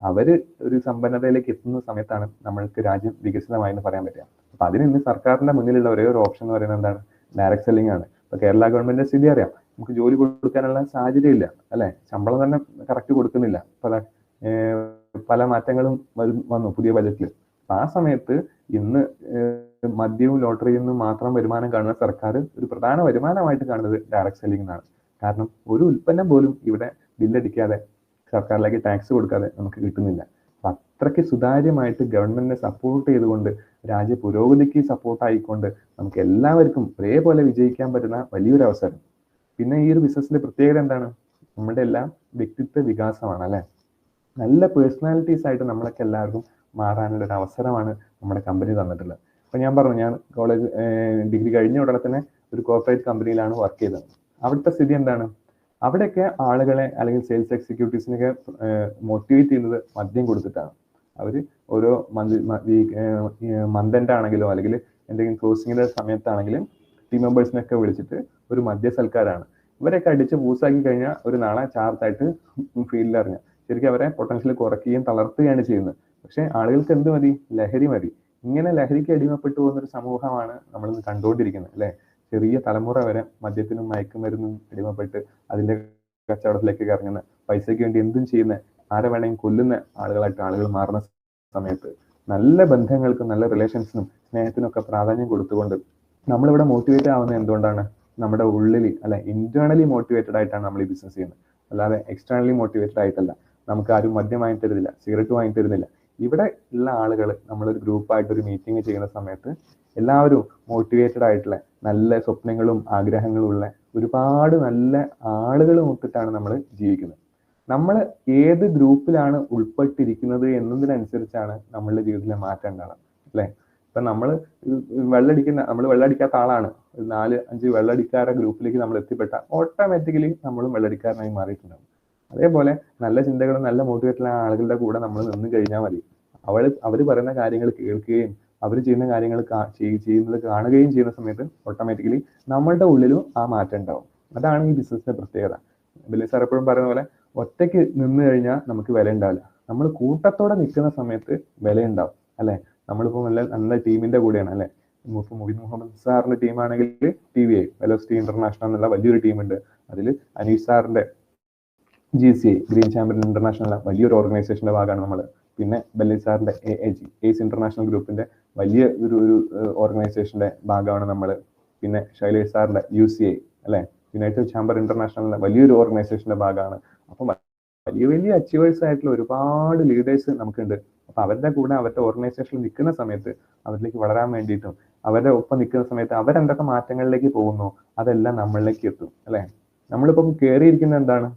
അവര് ഒരു സമ്പന്നതയിലേക്ക് എത്തുന്ന സമയത്താണ് നമ്മൾക്ക് രാജ്യം വികസിതമായെന്ന് പറയാൻ പറ്റുക. അപ്പൊ അതിന് ഇന്ന് സർക്കാരിന്റെ മുന്നിലുള്ള ഒരേ ഒരു ഓപ്ഷൻ എന്ന് പറയുന്നത് എന്താണ്, ഡയറക്ട് സെല്ലിംഗ് ആണ്. ഇപ്പൊ കേരള ഗവൺമെന്റിന്റെ സ്ഥിതി അറിയാം. നമുക്ക് ജോലി കൊടുക്കാനുള്ള സാഹചര്യം ഇല്ല അല്ലെ. ശമ്പളം തന്നെ കറക്റ്റ് കൊടുക്കുന്നില്ല. പല മാറ്റങ്ങളും വന്നു പുതിയ ബജറ്റിൽ. ആ സമയത്ത് ഇന്ന് മദ്യവും ലോട്ടറിയിൽ നിന്നും മാത്രം വരുമാനം കാണുന്ന സർക്കാർ ഒരു പ്രധാന വരുമാനമായിട്ട് കാണുന്നത് ഡയറക്ട് സെല്ലിംഗ് എന്നാണ്. കാരണം ഒരു ഉൽപ്പന്നം പോലും ഇവിടെ ബില്ലടിക്കാതെ സർക്കാരിലേക്ക് ടാക്സ് കൊടുക്കാതെ നമുക്ക് കിട്ടുന്നില്ല. അപ്പൊ അത്രയ്ക്ക് സുതാര്യമായിട്ട് ഗവൺമെന്റിനെ സപ്പോർട്ട് ചെയ്തുകൊണ്ട് രാജ്യ പുരോഗതിക്ക് സപ്പോർട്ട് ആയിക്കൊണ്ട് നമുക്ക് എല്ലാവർക്കും ഒരേപോലെ വിജയിക്കാൻ പറ്റുന്ന വലിയൊരു അവസരം. പിന്നെ ഈ ഒരു ബിസിനസിന്റെ പ്രത്യേകത എന്താണ്, നമ്മുടെ എല്ലാം വ്യക്തിത്വ വികാസമാണ് അല്ലെ. നല്ല പേഴ്സണാലിറ്റീസ് ആയിട്ട് നമ്മളൊക്കെ എല്ലാവർക്കും മാറാനുള്ള ഒരു അവസരമാണ് നമ്മുടെ കമ്പനി തന്നിട്ടുള്ളത്. അപ്പൊ ഞാൻ പറഞ്ഞു, ഞാൻ കോളേജ് ഡിഗ്രി കഴിഞ്ഞ ഉടനെ തന്നെ ഒരു കോർപ്പറേറ്റ് കമ്പനിയിലാണ് വർക്ക് ചെയ്തത്. അവിടുത്തെ സ്ഥിതി എന്താണ്, അവിടെയൊക്കെ ആളുകളെ അല്ലെങ്കിൽ സെയിൽസ് എക്സിക്യൂട്ടീവ്സിനൊക്കെ മോട്ടിവേറ്റ് ചെയ്യുന്നത് മദ്യം കൊടുത്തിട്ടാണ്. അവർ ഓരോ മന്ത് എൻഡ് ആണെങ്കിലോ അല്ലെങ്കിൽ എന്തെങ്കിലും ക്ലോസിങ്ങിന്റെ സമയത്താണെങ്കിലും ടീം മെമ്പേഴ്സിനൊക്കെ വിളിച്ചിട്ട് ഒരു മദ്യ സൽക്കാരാണ്. ഇവരൊക്കെ അടിച്ച് പൂസാക്കി കഴിഞ്ഞാൽ ഒരു നാളെ ചാർത്തായിട്ട് ഫീൽഡിൽ ഇറങ്ങുക. ശരിക്കും അവരെ പൊട്ടൻഷ്യൽ കുറയ്ക്കുകയും തളർത്തുകയാണ് ചെയ്യുന്നത്. പക്ഷെ ആളുകൾക്ക് എന്ത് മതി, ലഹരി മതി. ഇങ്ങനെ ലഹരിക്ക് അടിമപ്പെട്ടു പോകുന്ന ഒരു സമൂഹമാണ് നമ്മളിന്ന് കണ്ടുകൊണ്ടിരിക്കുന്നത് അല്ലെ. ചെറിയ തലമുറ വരെ മദ്യത്തിനും മയക്കുമരുന്നും അടിമപ്പെട്ട് അതിന്റെ കച്ചവടത്തിലേക്ക് ഇറങ്ങുന്ന, പൈസയ്ക്ക് വേണ്ടി എന്തും ചെയ്യുന്ന, ആരെ വേണമെങ്കിൽ കൊല്ലുന്ന ആളുകളായിട്ട് ആളുകൾ മാറുന്ന സമയത്ത് നല്ല ബന്ധങ്ങൾക്കും നല്ല റിലേഷൻസിനും സ്നേഹത്തിനും ഒക്കെ പ്രാധാന്യം കൊടുത്തുകൊണ്ട് നമ്മളിവിടെ മോട്ടിവേറ്റ് ആവുന്നത് എന്തുകൊണ്ടാണ്, നമ്മുടെ ഉള്ളിൽ അല്ലെ ഇന്റേണലി മോട്ടിവേറ്റഡ് ആയിട്ടാണ് നമ്മൾ ഈ ബിസിനസ് ചെയ്യുന്നത്. അല്ലാതെ എക്സ്റ്റേണലി മോട്ടിവേറ്റഡ് ആയിട്ടല്ല. നമുക്ക് ആരും മദ്യം വാങ്ങി തരുന്നില്ല, സിഗരറ്റ് വാങ്ങി തരുന്നില്ല. ഇവിടെ ഉള്ള ആളുകൾ നമ്മളൊരു ഗ്രൂപ്പായിട്ട് ഒരു മീറ്റിംഗ് ചെയ്യുന്ന സമയത്ത് എല്ലാവരും മോട്ടിവേറ്റഡ് ആയിട്ടുള്ള നല്ല സ്വപ്നങ്ങളും ആഗ്രഹങ്ങളും ഉള്ള ഒരുപാട് നല്ല ആളുകൾ ഒത്തിട്ടാണ് നമ്മൾ ജീവിക്കുന്നത്. നമ്മൾ ഏത് ഗ്രൂപ്പിലാണ് ഉൾപ്പെട്ടിരിക്കുന്നത് എന്നതിനനുസരിച്ചാണ് നമ്മളുടെ ജീവിതത്തിലെ മാറ്റം ഉണ്ടാകുന്നത് അല്ലെ. ഇപ്പൊ നമ്മൾ വെള്ളടിക്കാത്ത ആളാണ്, 4-5 വെള്ളടിക്കാരുടെ ഗ്രൂപ്പിലേക്ക് നമ്മൾ എത്തിപ്പെട്ട ഓട്ടോമാറ്റിക്കലി നമ്മളും വെള്ളടിക്കാരനായി മാറിയിട്ടുണ്ടാവും. അതേപോലെ നല്ല ചിന്തകളും നല്ല മോട്ടിവേറ്റഡ് ആളുകളുടെ കൂടെ നമ്മൾ നിന്ന് കഴിഞ്ഞാൽ മതി. അവർ പറയുന്ന കാര്യങ്ങൾ കേൾക്കുകയും അവർ ചെയ്യുന്ന കാര്യങ്ങൾ ചെയ്യുന്നത് കാണുകയും ചെയ്യുന്ന സമയത്ത് ഓട്ടോമാറ്റിക്കലി നമ്മളുടെ ഉള്ളിലും ആ മാറ്റം ഉണ്ടാവും. അതാണ് ഈ ബിസിനസിന്റെ പ്രത്യേകത. ബില്ലി സാർ എപ്പോഴും പറയുന്ന പോലെ ഒറ്റയ്ക്ക് നിന്ന് കഴിഞ്ഞാൽ നമുക്ക് വില ഉണ്ടാവില്ല. നമ്മൾ കൂട്ടത്തോടെ നിൽക്കുന്ന സമയത്ത് വിലയുണ്ടാവും അല്ലെ. നമ്മളിപ്പോ നല്ല ടീമിന്റെ കൂടെയാണ് അല്ലെ. മുബീൻ മുഹമ്മദ് സാറിന്റെ ടീമാണെങ്കിൽ TVI വെലോസിറ്റി ഇന്റർനാഷണൽ എന്നുള്ള വലിയൊരു ടീമുണ്ട്. അതിൽ അനീഷ് സാറിന്റെ GCI ഗ്രീൻ ചാമ്പ്യൻ ഇന്റർനാഷണൽ വലിയൊരു ഓർഗനൈസേഷന്റെ ഭാഗമാണ് നമ്മൾ. പിന്നെ ബല്ലി സാറിന്റെ AAG ഏസ് ഇന്റർനാഷണൽ ഗ്രൂപ്പിന്റെ വലിയ ഒരു ഓർഗനൈസേഷന്റെ ഭാഗമാണ് നമ്മൾ. പിന്നെ ശൈലേഷ് സാറിന്റെ UCI അല്ലെ, യുണൈറ്റഡ് ചാമ്പർ ഇന്റർനാഷണൽ വലിയൊരു ഓർഗനൈസേഷന്റെ ഭാഗമാണ്. അപ്പം വലിയ വലിയ അച്ചീവേഴ്സ് ആയിട്ടുള്ള ഒരുപാട് ലീഡേഴ്സ് നമുക്കുണ്ട്. അപ്പൊ അവരുടെ കൂടെ അവരുടെ ഓർഗനൈസേഷനിൽ നിൽക്കുന്ന സമയത്ത് അവരിലേക്ക് വളരാൻ വേണ്ടിയിട്ടും അവരുടെ ഒപ്പം നിൽക്കുന്ന സമയത്ത് അവരെന്തൊക്കെ മാറ്റങ്ങളിലേക്ക് പോകുന്നു അതെല്ലാം നമ്മളിലേക്ക് എത്തും അല്ലെ. നമ്മളിപ്പം കയറിയിരിക്കുന്ന എന്താണ്,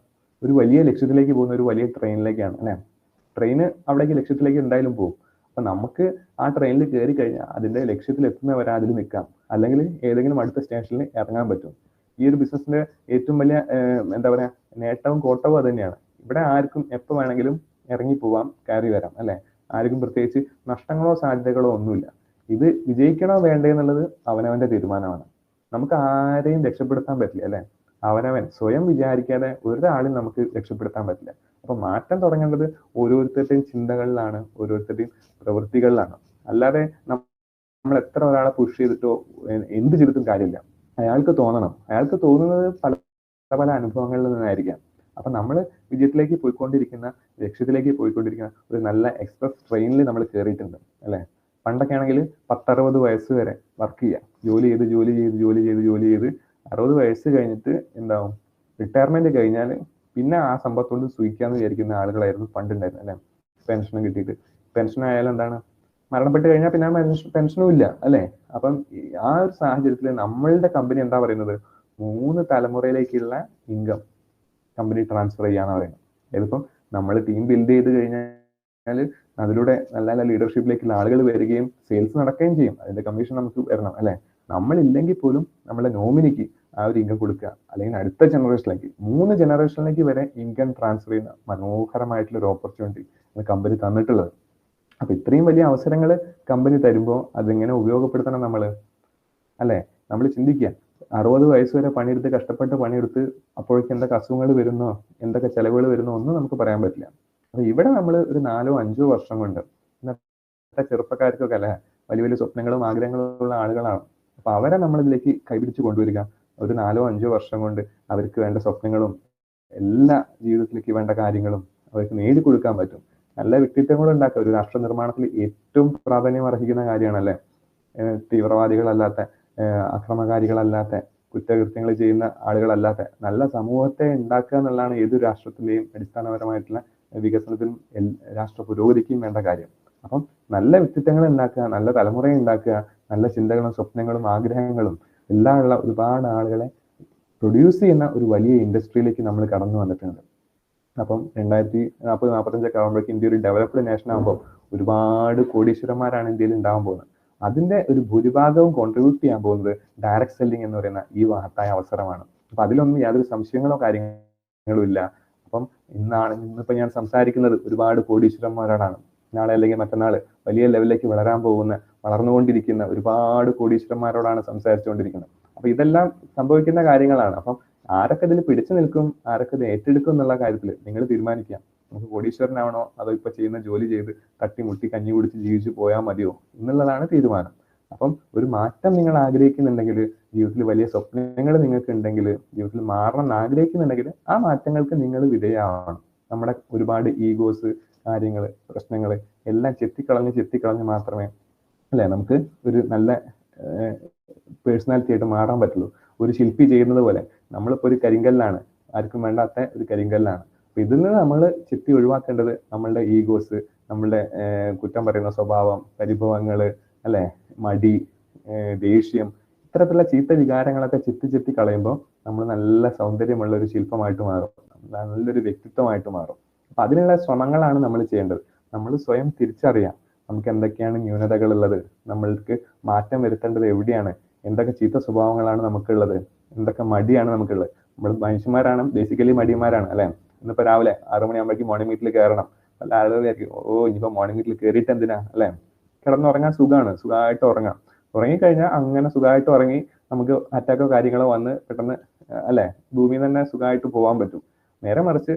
ഒരു വലിയ ലക്ഷ്യത്തിലേക്ക് പോകുന്ന ഒരു വലിയ ട്രെയിനിലേക്കാണ് അല്ലെ. ട്രെയിന് അവിടേക്ക് ലക്ഷ്യത്തിലേക്ക് എന്തായാലും പോകും. അപ്പൊ നമുക്ക് ആ ട്രെയിനിൽ കയറി കഴിഞ്ഞാൽ അതിന്റെ ലക്ഷ്യത്തിൽ എത്തുന്നവരെ അതിൽ നിൽക്കാം, അല്ലെങ്കിൽ ഏതെങ്കിലും അടുത്ത സ്റ്റേഷനിൽ ഇറങ്ങാൻ പറ്റും. ഈ ഒരു ബിസിനസിന്റെ ഏറ്റവും വലിയ എന്താ പറയാ നേട്ടവും കോട്ടവും അത് തന്നെയാണ്. ഇവിടെ ആർക്കും എപ്പോ വേണമെങ്കിലും ഇറങ്ങി പോവാം, കയറി വരാം അല്ലെ. ആർക്കും പ്രത്യേകിച്ച് നഷ്ടങ്ങളോ സാധ്യതകളോ ഒന്നുമില്ല. ഇത് വിജയിക്കണോ വേണ്ടേ എന്നുള്ളത് അവനവന്റെ തീരുമാനമാണ്. നമുക്ക് ആരെയും രക്ഷപ്പെടുത്താൻ പറ്റില്ല അല്ലെ. അവനവൻ സ്വയം വിചാരിക്കാതെ ഒരാളും നമുക്ക് രക്ഷപ്പെടുത്താൻ പറ്റില്ല. അപ്പൊ മാറ്റം തുടങ്ങേണ്ടത് ഓരോരുത്തരുടെയും ചിന്തകളിലാണ്, ഓരോരുത്തരുടെയും പ്രവൃത്തികളിലാണ്. അല്ലാതെ നമ്മൾ എത്ര ഒരാളെ പുഷ് ചെയ്തിട്ടോ എന്ത് ചെയ്തിട്ടും കാര്യമില്ല. അയാൾക്ക് തോന്നണം. അയാൾക്ക് തോന്നുന്നത് പല പല അനുഭവങ്ങളിൽ നിന്നായിരിക്കാം. അപ്പൊ നമ്മൾ വിജയത്തിലേക്ക് പോയിക്കൊണ്ടിരിക്കുന്ന, ലക്ഷ്യത്തിലേക്ക് പോയിക്കൊണ്ടിരിക്കുന്ന ഒരു നല്ല എക്സ്പ്രസ് ട്രെയിനിൽ നമ്മൾ കയറിയിട്ടുണ്ട് അല്ലെ. പണ്ടൊക്കെ ആണെങ്കിൽ 10-60 വയസ്സ് വരെ വർക്ക് ചെയ്യുക, ജോലി ചെയ്ത് 60 വയസ്സ് കഴിഞ്ഞിട്ട് എന്താവും, റിട്ടയർമെന്റ് കഴിഞ്ഞാൽ പിന്നെ ആ സമ്പത്തോട് സുഖിക്കാന്ന് വിചാരിക്കുന്ന ആളുകളായിരുന്നു പണ്ടുണ്ടായിരുന്നത് അല്ലെ. പെൻഷനും കിട്ടിയിട്ട്, പെൻഷൻ ആയാലും എന്താണ്, മരണപ്പെട്ട് കഴിഞ്ഞാൽ പിന്നെ പെൻഷനും ഇല്ല അല്ലെ. അപ്പം ആ ഒരു സാഹചര്യത്തിൽ നമ്മളുടെ കമ്പനി എന്താ പറയുന്നത്, 3 തലമുറയിലേക്കുള്ള ഇൻകം കമ്പനി ട്രാൻസ്ഫർ ചെയ്യാന്ന് പറയുന്നത്. ഇതിപ്പം നമ്മൾ ടീം ബിൽഡ് ചെയ്ത് കഴിഞ്ഞാൽ അതിലൂടെ നല്ല നല്ല ലീഡർഷിപ്പിലേക്കുള്ള ആളുകൾ വരികയും സെയിൽസ് നടക്കുകയും ചെയ്യും. അതിന്റെ കമ്മീഷൻ നമുക്ക് വരണം അല്ലെ. നമ്മളില്ലെങ്കിൽ പോലും നമ്മളെ നോമിനിക്ക് ആ ഒരു ഇൻകം കൊടുക്കുക, അല്ലെങ്കിൽ അടുത്ത ജനറേഷനിലേക്ക് 3 ജനറേഷനിലേക്ക് വരെ ഇൻകം ട്രാൻസ്ഫർ ചെയ്യുന്ന മനോഹരമായിട്ടുള്ള ഒരു ഓപ്പർച്യൂണിറ്റി കമ്പനി തന്നിട്ടുള്ളത്. അപ്പൊ ഇത്രയും വലിയ അവസരങ്ങൾ കമ്പനി തരുമ്പോൾ അതെങ്ങനെ ഉപയോഗപ്പെടുത്തണം നമ്മൾ അല്ലെ. നമ്മൾ ചിന്തിക്കുക, 60 വയസ്സ് വരെ പണിയെടുത്ത് കഷ്ടപ്പെട്ട് പണിയെടുത്ത് അപ്പോഴേക്ക് എന്തൊക്കെ അസുഖങ്ങൾ വരുന്നോ എന്തൊക്കെ ചെലവുകൾ വരുന്നോ ഒന്നും നമുക്ക് പറയാൻ പറ്റില്ല. അപ്പൊ ഇവിടെ നമ്മൾ ഒരു 4-5 വർഷം കൊണ്ട്, ഇന്നത്തെ ചെറുപ്പക്കാർക്കൊക്കെ അല്ലെ വലിയ വലിയ സ്വപ്നങ്ങളും ആഗ്രഹങ്ങളും ഉള്ള ആളുകളാണ്. അപ്പൊ അവരെ നമ്മളിതിലേക്ക് കൈപിടിച്ച് കൊണ്ടുവരിക. ഒരു 4-5 വർഷം കൊണ്ട് അവർക്ക് വേണ്ട സ്വപ്നങ്ങളും എല്ലാ ജീവിതത്തിലേക്ക് വേണ്ട കാര്യങ്ങളും അവർക്ക് നേടിക്കൊടുക്കാൻ പറ്റും. നല്ല വ്യക്തിത്വങ്ങൾ ഉണ്ടാക്കുക ഒരു രാഷ്ട്ര നിർമ്മാണത്തിൽ ഏറ്റവും പ്രാധാന്യം അർഹിക്കുന്ന കാര്യമാണ് അല്ലെ. തീവ്രവാദികളല്ലാത്ത, അക്രമകാരികളല്ലാത്ത, കുറ്റകൃത്യങ്ങൾ ചെയ്യുന്ന ആളുകളല്ലാത്ത നല്ല സമൂഹത്തെ ഉണ്ടാക്കുക എന്നുള്ളതാണ് ഏതൊരു രാഷ്ട്രത്തിന്റെയും അടിസ്ഥാനപരമായിട്ടുള്ള വികസനത്തിനും രാഷ്ട്ര പുരോഗതിക്കും വേണ്ട കാര്യം. അപ്പം നല്ല വ്യക്തിത്വങ്ങൾ ഉണ്ടാക്കുക, നല്ല തലമുറയെ ഉണ്ടാക്കുക, നല്ല ചിന്തകളും സ്വപ്നങ്ങളും ആഗ്രഹങ്ങളും എല്ലാം ഉള്ള ഒരുപാട് ആളുകളെ പ്രൊഡ്യൂസ് ചെയ്യുന്ന ഒരു വലിയ ഇൻഡസ്ട്രിയിലേക്ക് നമ്മൾ കടന്നു വന്നിട്ടുണ്ട്. അപ്പം 2040-45 ആകുമ്പോഴേക്കും ഇന്ത്യ ഒരു ഡെവലപ്ഡ് നേഷൻ ആകുമ്പോൾ ഒരുപാട് കോടീശ്വരന്മാരാണ് ഇന്ത്യയിൽ ഉണ്ടാവാൻ പോകുന്നത്. അതിന്റെ ഒരു ഭൂരിഭാഗവും കോൺട്രിബ്യൂട്ട് ചെയ്യാൻ പോകുന്നത് ഡയറക്ട് സെല്ലിംഗ് എന്ന് പറയുന്ന ഈ മഹത്തായ അവസരമാണ്. അപ്പൊ അതിലൊന്നും യാതൊരു സംശയങ്ങളോ കാര്യങ്ങളോ ഇല്ല. അപ്പം ഇന്നിപ്പോ ഞാൻ സംസാരിക്കുന്നത് ഒരുപാട് കോടീശ്വരന്മാരോടാണ്. നാളെ അല്ലെങ്കിൽ മറ്റന്നാള് വലിയ ലെവലിലേക്ക് വളർന്നുകൊണ്ടിരിക്കുന്ന ഒരുപാട് കോടീശ്വരന്മാരോടാണ് സംസാരിച്ചുകൊണ്ടിരിക്കുന്നത്. അപ്പൊ ഇതെല്ലാം സംഭവിക്കുന്ന കാര്യങ്ങളാണ്. അപ്പം ആരൊക്കെ ഇതിൽ പിടിച്ചു നിൽക്കും, ആരൊക്കെ ഇത് ഏറ്റെടുക്കും എന്നുള്ള കാര്യത്തിൽ നിങ്ങൾ തീരുമാനിക്കാം. നമുക്ക് കോടീശ്വരനാവണോ അതോ ഇപ്പൊ ചെയ്യുന്ന ജോലി ചെയ്ത് തട്ടിമുട്ടി കഞ്ഞി കുടിച്ച് ജീവിച്ചു പോയാൽ മതിയോ എന്നുള്ളതാണ് തീരുമാനം. അപ്പം ഒരു മാറ്റം നിങ്ങൾ ആഗ്രഹിക്കുന്നുണ്ടെങ്കിൽ, ജീവിതത്തിൽ വലിയ സ്വപ്നങ്ങൾ നിങ്ങൾക്ക് ഉണ്ടെങ്കിൽ, ജീവിതത്തിൽ മാറണം എന്ന് ആഗ്രഹിക്കുന്നുണ്ടെങ്കിൽ ആ മാറ്റങ്ങൾക്ക് നിങ്ങൾ വിധേയമാവണം. നമ്മുടെ ഒരുപാട് ഈഗോസ്, കാര്യങ്ങള്, പ്രശ്നങ്ങള് എല്ലാം ചെത്തിക്കളഞ്ഞ് മാത്രമേ അല്ലെ നമുക്ക് ഒരു നല്ല പേഴ്സണാലിറ്റി ആയിട്ട് മാറാൻ പറ്റുള്ളൂ. ഒരു ശില്പി ചെയ്യുന്നത് പോലെ നമ്മളിപ്പോ ഒരു കരിങ്കല്ലാണ്, ആർക്കും വേണ്ടാത്ത ഒരു കരിങ്കല്ലാണ്. അപ്പൊ ഇതിൽ നിന്ന് നമ്മൾ ചെത്തി ഒഴിവാക്കേണ്ടത് നമ്മളുടെ ഈഗോസ്, നമ്മളുടെ കുറ്റം പറയുന്ന സ്വഭാവം, പരിഭവങ്ങള് അല്ലെ, മടി, ദേഷ്യം, ഇത്തരത്തിലുള്ള ചീത്ത വികാരങ്ങളൊക്കെ ചെത്തി കളയുമ്പോൾ നമ്മൾ നല്ല സൗന്ദര്യമുള്ള ഒരു ശില്പമായിട്ട് മാറും, നല്ലൊരു വ്യക്തിത്വമായിട്ട് മാറും. അപ്പൊ അതിനുള്ള ശ്രമങ്ങളാണ് നമ്മൾ ചെയ്യേണ്ടത്. നമ്മൾ സ്വയം തിരിച്ചറിയാം നമുക്ക് എന്തൊക്കെയാണ് ന്യൂനതകൾ ഉള്ളത്, നമ്മൾക്ക് മാറ്റം വരുത്തേണ്ടത് എവിടെയാണ്, എന്തൊക്കെ ചീത്ത സ്വഭാവങ്ങളാണ് നമുക്കുള്ളത്, എന്തൊക്കെ മടിയാണ് നമുക്കുള്ളത്. നമ്മൾ മനുഷ്യന്മാരാണ്, ബേസിക്കലി മടിയന്മാരാണ് അല്ലെ. ഇന്നിപ്പോ രാവിലെ 6 മണിയാകുമ്പോഴേക്കും മോർണിംഗ് മീറ്റിൽ കയറണം. പല ആളുകളായിരിക്കും ഇനിയിപ്പോ മോർണിംഗ് മീറ്റിൽ കയറിയിട്ട് എന്തിനാ അല്ലെ. കിടന്നുറങ്ങാൻ സുഖമായിട്ട് ഉറങ്ങാം. ഉറങ്ങിക്കഴിഞ്ഞാൽ അങ്ങനെ സുഖമായിട്ട് ഉറങ്ങി നമുക്ക് അറ്റാക്കോ കാര്യങ്ങളോ വന്ന് പെട്ടെന്ന് അല്ലെ ഭൂമിയിൽ തന്നെ സുഖമായിട്ട് പോകാൻ പറ്റും. നേരെ മറിച്ച്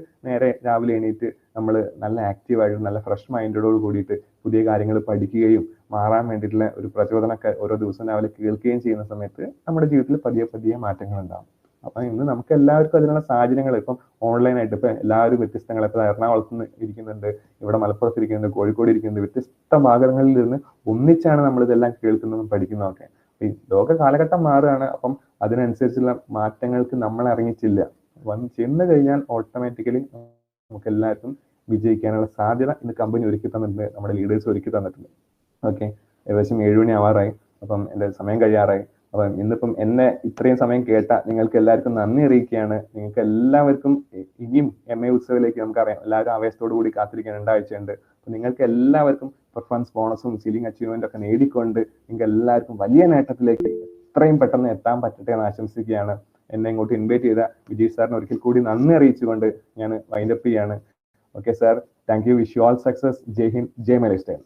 രാവിലെ എണീറ്റ് നമ്മൾ നല്ല ആക്റ്റീവായിട്ട് നല്ല ഫ്രഷ് മൈൻഡോട് കൂടിയിട്ട് പുതിയ കാര്യങ്ങൾ പഠിക്കുകയും മാറാൻ വേണ്ടിയിട്ടുള്ള ഒരു പ്രചോദനമൊക്കെ ഓരോ ദിവസം രാവിലെ കേൾക്കുകയും ചെയ്യുന്ന സമയത്ത് നമ്മുടെ ജീവിതത്തിൽ പതിയെ പതിയെ മാറ്റങ്ങൾ ഉണ്ടാകും. അപ്പൊ ഇന്ന് നമുക്ക് എല്ലാവർക്കും അതിനുള്ള സാഹചര്യങ്ങൾ ഇപ്പം ഓൺലൈനായിട്ട് ഇപ്പൊ എല്ലാവരും വ്യത്യസ്തങ്ങൾ, ഇപ്പൊ എറണാകുളത്ത് നിന്ന് ഇരിക്കുന്നുണ്ട്, ഇവിടെ മലപ്പുറത്ത് ഇരിക്കുന്നുണ്ട്, കോഴിക്കോട് ഇരിക്കുന്നുണ്ട്, വ്യത്യസ്ത ഭാഗങ്ങളിൽ നിന്ന് ഒന്നിച്ചാണ് നമ്മൾ ഇതെല്ലാം കേൾക്കുന്നതും പഠിക്കുന്നതും ഒക്കെ. ഈ ലോക കാലഘട്ടം മാറുകയാണ്. അപ്പം അതിനനുസരിച്ചുള്ള മാറ്റങ്ങൾക്ക് നമ്മൾ ഇറങ്ങിച്ചില്ല. ചെന്ന് കഴിഞ്ഞാൽ ഓട്ടോമാറ്റിക്കലി നമുക്ക് എല്ലാവർക്കും വിജയിക്കാനുള്ള സാധ്യത ഇന്ന് കമ്പനി ഒരുക്കി തന്നിട്ടുണ്ട്, നമ്മുടെ ലീഡേഴ്സ് ഒരുക്കി തന്നിട്ടുണ്ട്. ഓക്കെ, ഏകദേശം 7 മണി ആവാറായി. അപ്പം എൻ്റെ സമയം കഴിയാറായി. അപ്പം ഇന്നിപ്പം എന്നെ ഇത്രയും സമയം കേട്ട നിങ്ങൾക്ക് എല്ലാവർക്കും നന്ദി അറിയിക്കുകയാണ്. നിങ്ങൾക്ക് എല്ലാവർക്കും ഇനിയും MA ഉത്സവത്തിലേക്ക് നമുക്കറിയാം എല്ലാവരും ആവേശത്തോടു കൂടി കാത്തിരിക്കാൻ 2 ആഴ്ചയുണ്ട്. അപ്പം നിങ്ങൾക്ക് എല്ലാവർക്കും പെർഫോമൻസ് ബോണസും സീലിംഗ് അച്ചീവ്മെന്റ് ഒക്കെ നേടിക്കൊണ്ട് നിങ്ങൾക്ക് എല്ലാവർക്കും വലിയ നേട്ടത്തിലേക്ക് എത്രയും പെട്ടെന്ന് എത്താൻ പറ്റട്ടെ എന്ന് ആശംസിക്കുകയാണ്. എന്നെ ഇങ്ങോട്ട് ഇൻവൈറ്റ് ചെയ്ത വിജയ് സാറിന് ഒരിക്കൽ കൂടി നന്ദി അറിയിച്ചുകൊണ്ട് ഞാൻ വൈൻഡപ്പ് ചെയ്യാണ്. Okay sir, thank you. Wish you all success. Jai Hind, Jai Malayalam.